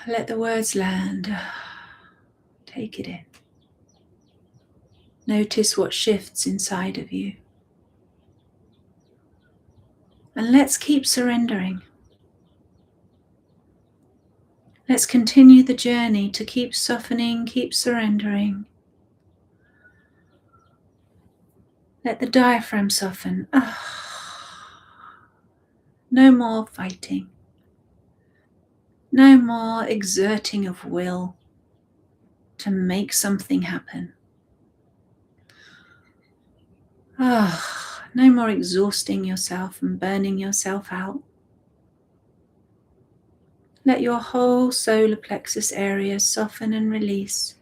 [SPEAKER 1] Let the words land. Take it in. Notice what shifts inside of you. And let's keep surrendering. Let's continue the journey to keep softening, keep surrendering. Let the diaphragm soften. No more fighting. No more exerting of will to make something happen. No more exhausting yourself and burning yourself out. Let your whole solar plexus area soften and release.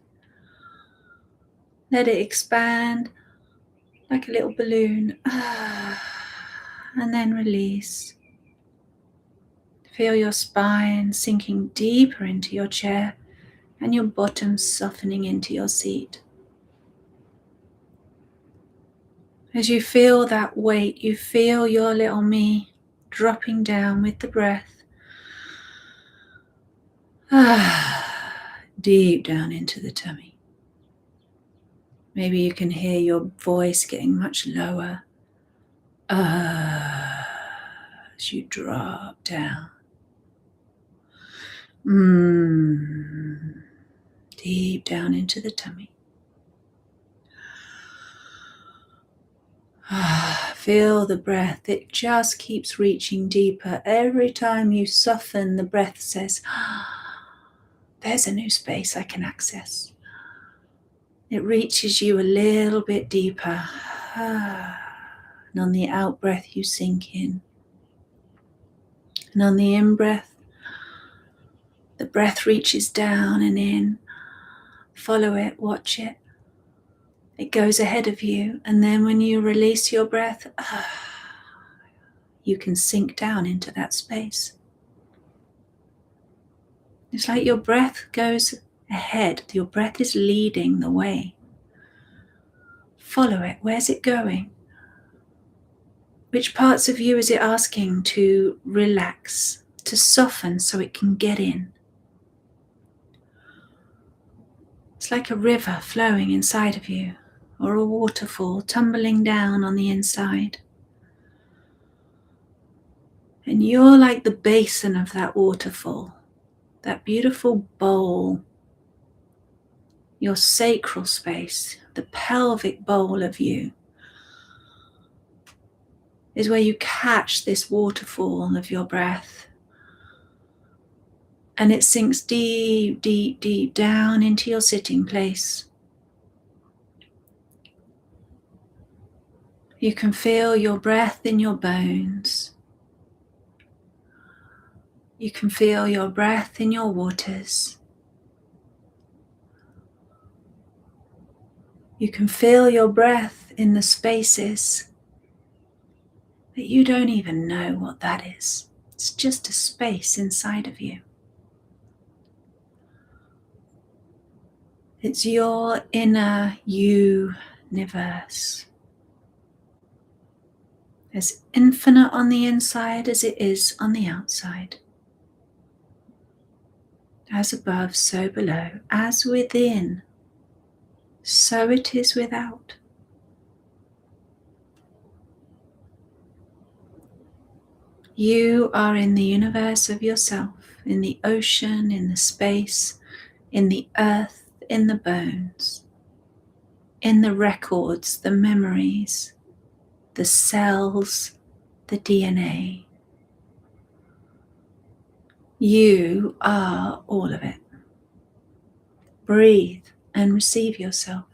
[SPEAKER 1] Let it expand like a little balloon. And then release. Feel your spine sinking deeper into your chair and your bottom softening into your seat. As you feel that weight, you feel your little me dropping down with the breath. Deep down into the tummy. Maybe you can hear your voice getting much lower as you drop down. Deep down into the tummy. Feel the breath. It just keeps reaching deeper. Every time you soften, the breath says, there's a new space I can access. It reaches you a little bit deeper. And on the out breath, you sink in. And on the in breath, the breath reaches down and in. Follow it, watch it. It goes ahead of you. And then when you release your breath, you can sink down into that space. It's like your breath goes ahead. Your breath is leading the way. Follow it. Where's it going? Which parts of you is it asking to relax, to soften so it can get in? It's like a river flowing inside of you, or a waterfall tumbling down on the inside. And you're like the basin of that waterfall, that beautiful bowl, your sacral space, the pelvic bowl of you, is where you catch this waterfall of your breath. And it sinks deep, deep, deep down into your sitting place. You can feel your breath in your bones. You can feel your breath in your waters. You can feel your breath in the spaces that you don't even know what that is. It's just a space inside of you. It's your inner universe. as infinite on the inside as it is on the outside. As above, so below. As within, so it is without. You are in the universe of yourself, in the ocean, in the space, in the earth, in the bones, in the records, the memories, the cells, the DNA. You are all of it. Breathe and receive yourself.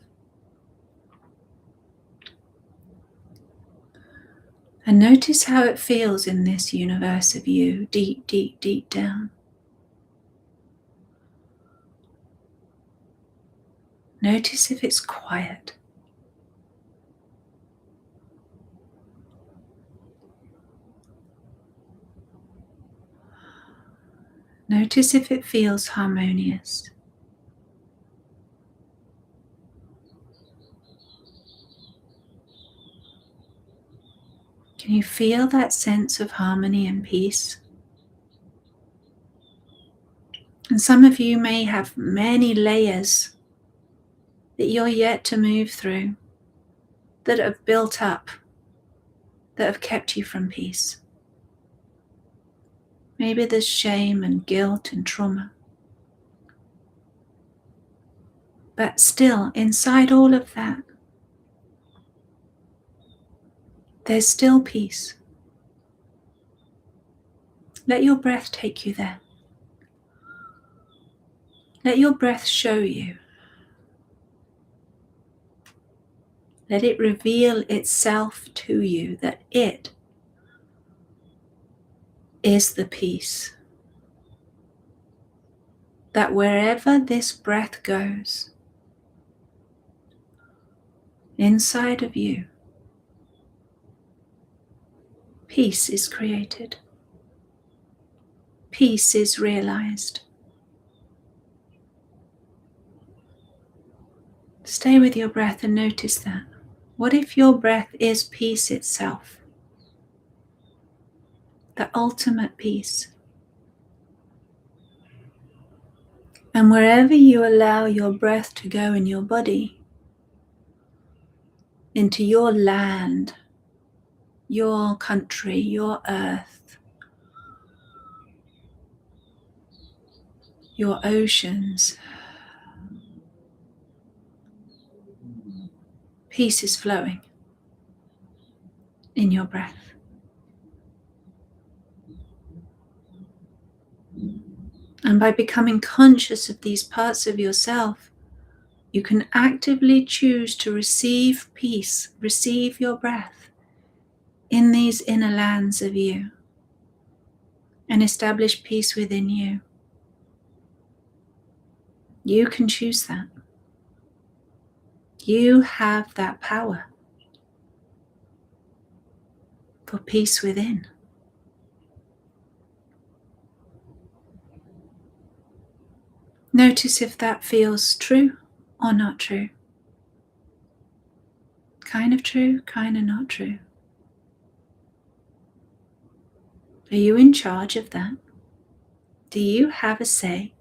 [SPEAKER 1] And notice how it feels in this universe of you, deep, deep, deep down. Notice if it's quiet. Notice if it feels harmonious. Can you feel that sense of harmony and peace? And some of you may have many layers that you're yet to move through, that have built up, that have kept you from peace. Maybe there's shame and guilt and trauma. But still, inside all of that, there's still peace. Let your breath take you there. Let your breath show you. Let it reveal itself to you that it is the peace. That wherever this breath goes, inside of you, peace is created. Peace is realized. Stay with your breath and notice that. What if your breath is peace itself? The ultimate peace. And wherever you allow your breath to go in your body, into your land, your country, your earth, your oceans, peace is flowing in your breath. And by becoming conscious of these parts of yourself, you can actively choose to receive peace, receive your breath in these inner lands of you, and establish peace within you. You can choose that. You have that power for peace within. Notice if that feels true or not true. Kind of true, kind of not true. Are you in charge of that? Do you have a say?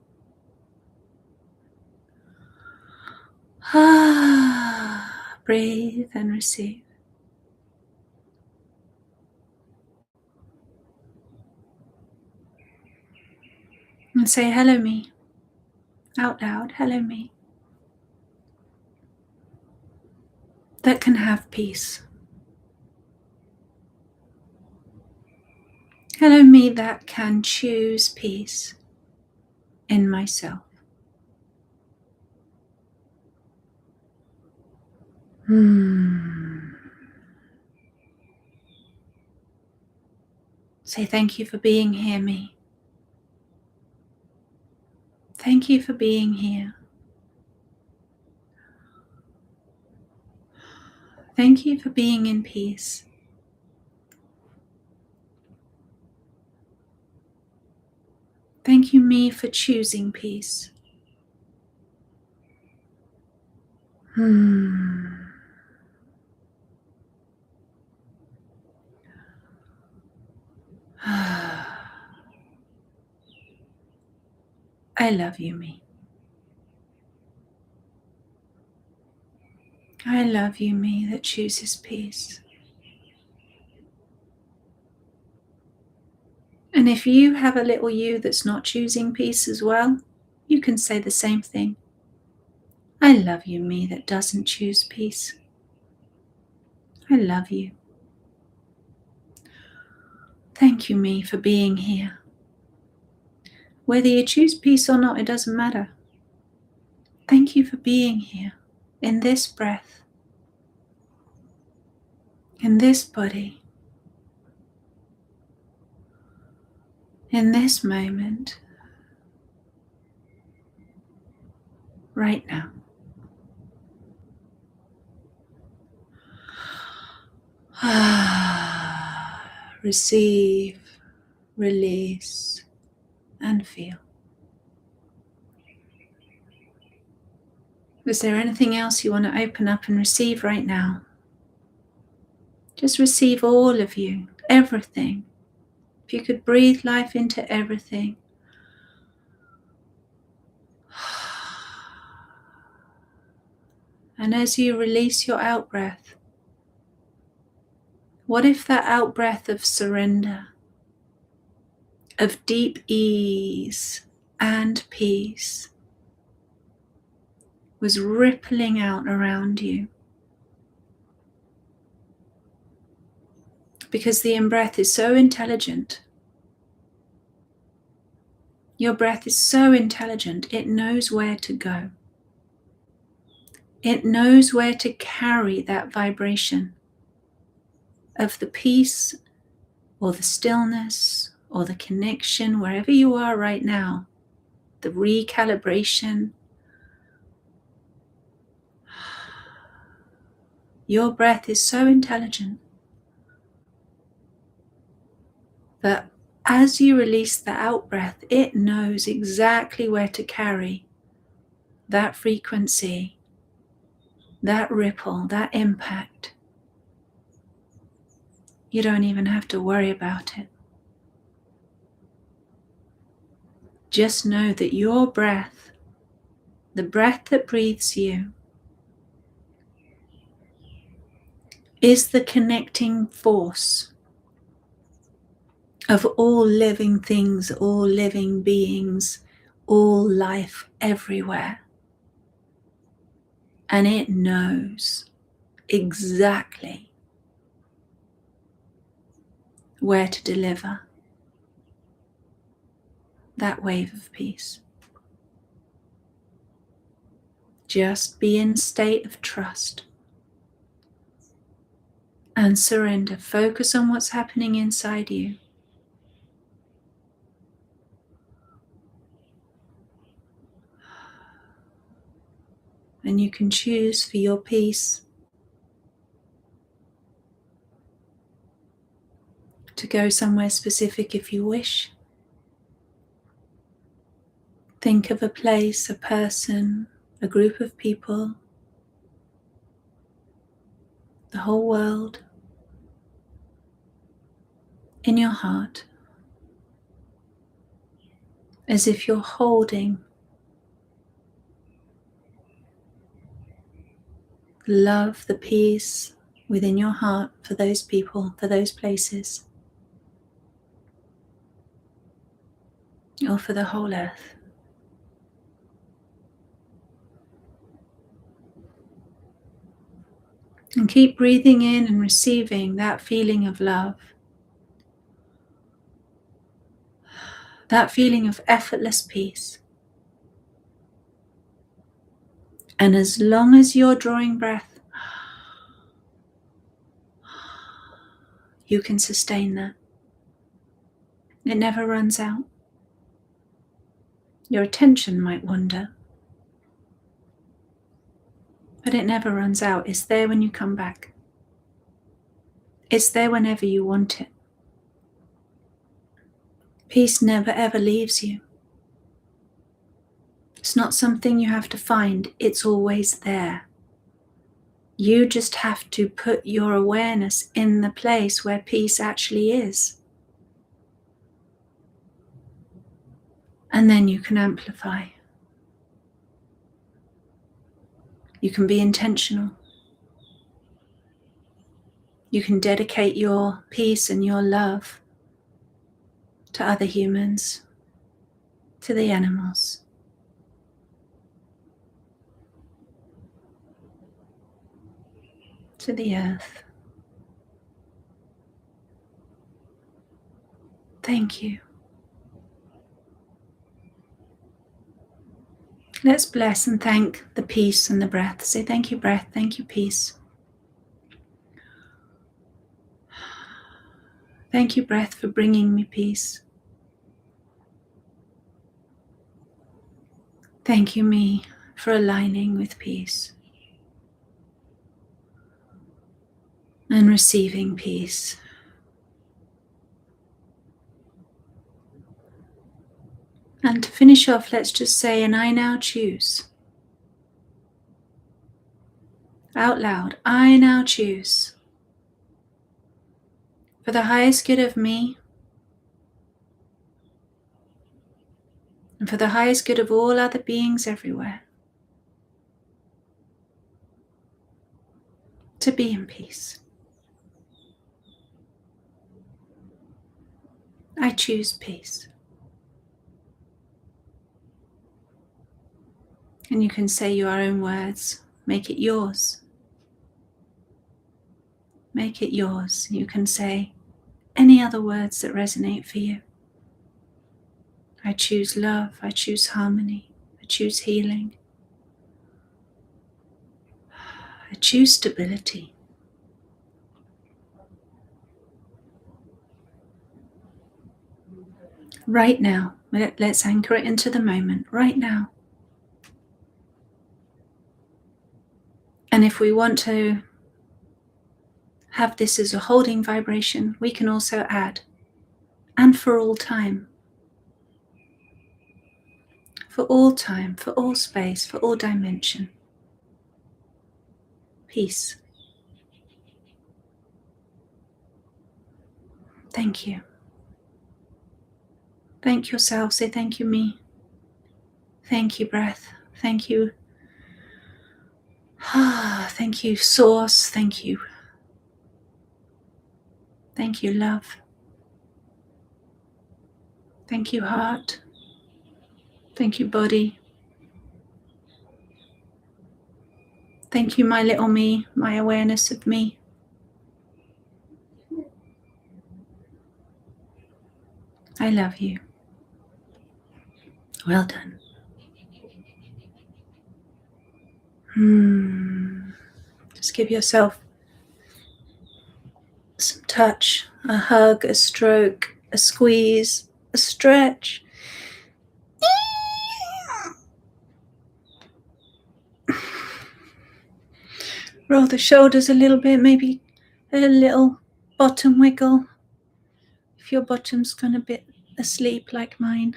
[SPEAKER 1] Breathe and receive. And say, hello me, out loud, hello me. That can have peace. Hello me that can choose peace in myself. Say thank you for being here, me. Thank you for being here. Thank you for being in peace. Thank you, me, for choosing peace. I love you, me. I love you, me, that chooses peace. And if you have a little you that's not choosing peace as well, you can say the same thing. I love you, me, that doesn't choose peace. I love you. Thank you, me, for being here. Whether you choose peace or not, it doesn't matter. Thank you for being here, in this breath, in this body, in this moment, right now. Receive, release, and feel. Is there anything else you want to open up and receive right now? Just receive all of you, everything. If you could breathe life into everything. And as you release your out-breath, what if that out-breath of surrender, of deep ease and peace, was rippling out around you? Because the in-breath is so intelligent. Your breath is so intelligent, it knows where to go. It knows where to carry that vibration of the peace or the stillness or the connection, wherever you are right now, the recalibration. Your breath is so intelligent that as you release the out-breath, it knows exactly where to carry that frequency, that ripple, that impact. You don't even have to worry about it. Just know that your breath, the breath that breathes you, is the connecting force of all living things, all living beings, all life everywhere. And it knows exactly where to deliver that wave of peace. Just be in a state of trust and surrender. Focus on what's happening inside you. And you can choose for your peace to go somewhere specific if you wish. Think of a place, a person, a group of people, the whole world, in your heart, as if you're holding the love, the peace within your heart for those people, for those places, or for the whole earth. And keep breathing in and receiving that feeling of love, that feeling of effortless peace. And as long as you're drawing breath, you can sustain that. It never runs out. Your attention might wander, but it never runs out. It's there when you come back. It's there whenever you want it. Peace never ever leaves you. It's not something you have to find. It's always there. You just have to put your awareness in the place where peace actually is. And then you can amplify. You can be intentional. You can dedicate your peace and your love to other humans, to the animals, to the earth. Thank you. Let's bless and thank the peace and the breath. Say thank you, breath. Thank you, peace. Thank you, breath, for bringing me peace. Thank you, me, for aligning with peace and receiving peace. And to finish off, let's just say, and I now choose. Out loud, I now choose, for the highest good of me and for the highest good of all other beings everywhere, to be in peace. I choose peace. And you can say your own words. Make it yours. Make it yours. You can say any other words that resonate for you. I choose love. I choose harmony. I choose healing. I choose stability. Right now. Let's anchor it into the moment. Right now. And if we want to have this as a holding vibration, we can also add, and for all time. For all time, for all space, for all dimension. Peace. Thank you. Thank yourself. Say thank you, me. Thank you, breath. Thank you. Thank you, source. Thank you. Thank you, love. Thank you, heart. Thank you, body. Thank you, my little me, my awareness of me. I love you. Well done. Just give yourself some touch, a hug, a stroke, a squeeze, a stretch. Roll the shoulders a little bit, maybe a little bottom wiggle. If your bottom's gone a bit asleep like mine.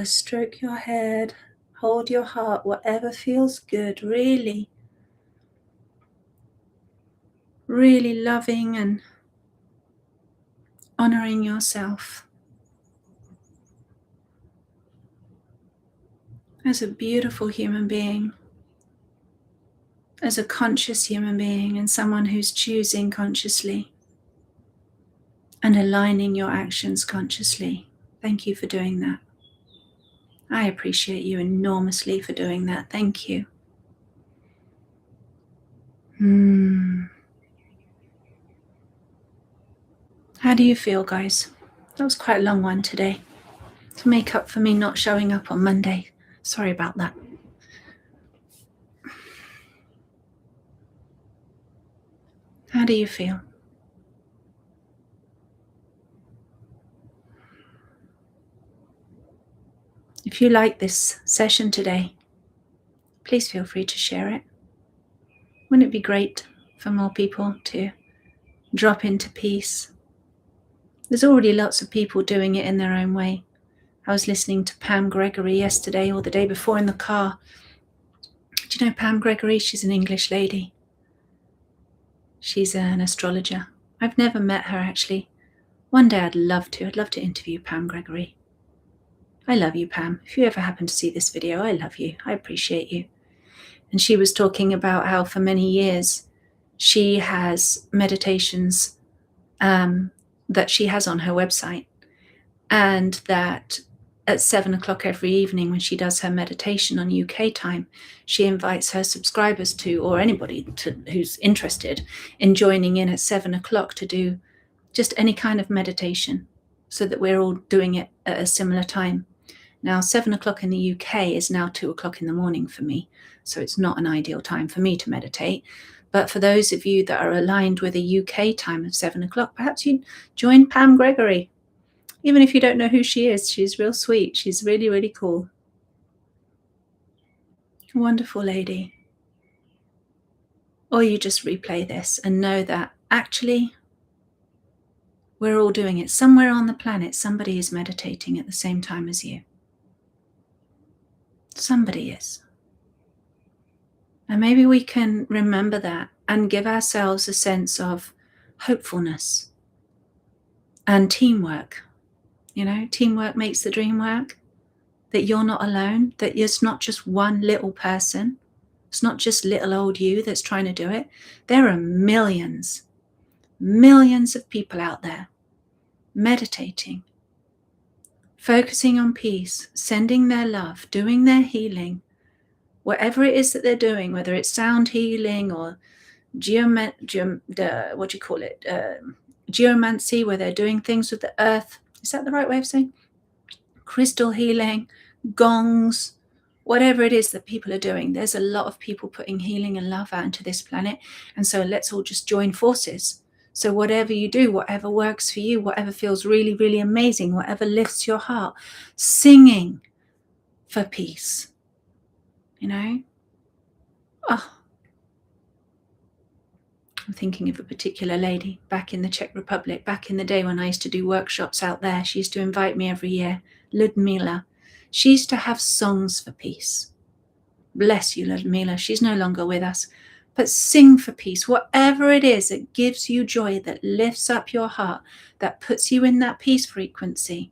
[SPEAKER 1] Stroke your head, hold your heart, whatever feels good, really, really loving and honoring yourself as a beautiful human being, as a conscious human being, and someone who's choosing consciously and aligning your actions consciously. Thank you for doing that. I appreciate you enormously for doing that. Thank you. How do you feel, guys? That was quite a long one today, to make up for me not showing up on Monday. Sorry about that. How do you feel? If you like this session today, please feel free to share it. Wouldn't it be great for more people to drop into peace? There's already lots of people doing it in their own way. I was listening to Pam Gregory yesterday or the day before in the car. Do you know Pam Gregory? She's an English lady. She's an astrologer. I've never met her actually, One day I'd love to interview Pam Gregory. I love you, Pam. If you ever happen to see this video, I love you. I appreciate you. And she was talking about how for many years she has meditations that she has on her website, and that at 7 o'clock every evening when she does her meditation on UK time, she invites her subscribers to, or anybody who's interested in joining in at 7 o'clock to do just any kind of meditation, so that we're all doing it at a similar time. Now, 7 o'clock in the UK is now 2 o'clock in the morning for me, so it's not an ideal time for me to meditate. But for those of you that are aligned with a UK time of 7 o'clock, perhaps you'd join Pam Gregory. Even if you don't know who she is, she's real sweet. She's really, really cool. Wonderful lady. Or you just replay this and know that actually we're all doing it. Somewhere on the planet, somebody is meditating at the same time as you. Somebody is. And maybe we can remember that and give ourselves a sense of hopefulness and teamwork. You know, teamwork makes the dream work. That you're not alone, that it's not just one little person. It's not just little old you that's trying to do it. There are millions of people out there meditating, focusing on peace, sending their love, doing their healing, whatever it is that they're doing, whether it's sound healing or geomancy, where they're doing things with the earth. Is that the right way of saying? Crystal healing, gongs, whatever it is that people are doing. There's a lot of people putting healing and love out into this planet. And so let's all just join forces. So whatever you do, whatever works for you, whatever feels really, really amazing, whatever lifts your heart, singing for peace, you know? Oh, I'm thinking of a particular lady back in the Czech Republic, back in the day when I used to do workshops out there. She used to invite me every year, Ludmila. She used to have songs for peace. Bless you, Ludmila. She's no longer with us. But sing for peace, whatever it is that gives you joy, that lifts up your heart, that puts you in that peace frequency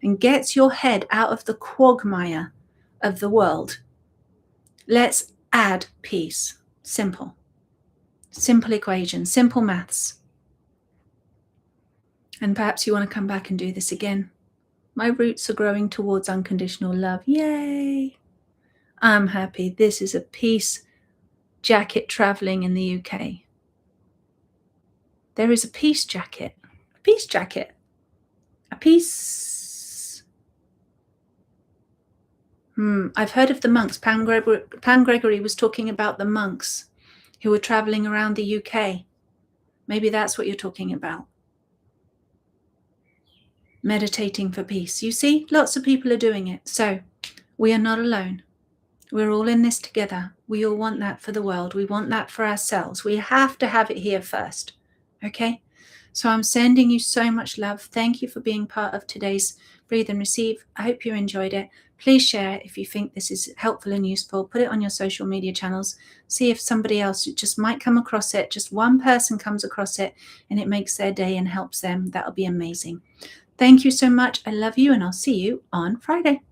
[SPEAKER 1] and gets your head out of the quagmire of the world. Let's add peace. Simple. Simple equation, simple maths. And perhaps you want to come back and do this again. My roots are growing towards unconditional love. Yay! I'm happy. This is a peace jacket traveling in the UK. There is a peace jacket. A peace jacket. A peace. I've heard of the monks. Pam Gregory was talking about the monks who were traveling around the UK. Maybe that's what you're talking about. Meditating for peace. You see, lots of people are doing it. So we are not alone. We're all in this together. We all want that for the world. We want that for ourselves. We have to have it here first. Okay? So I'm sending you so much love. Thank you for being part of today's Breathe and Receive. I hope you enjoyed it. Please share if you think this is helpful and useful. Put it on your social media channels. See if somebody else just might come across it. Just one person comes across it and it makes their day and helps them. That'll be amazing. Thank you so much. I love you and I'll see you on Friday.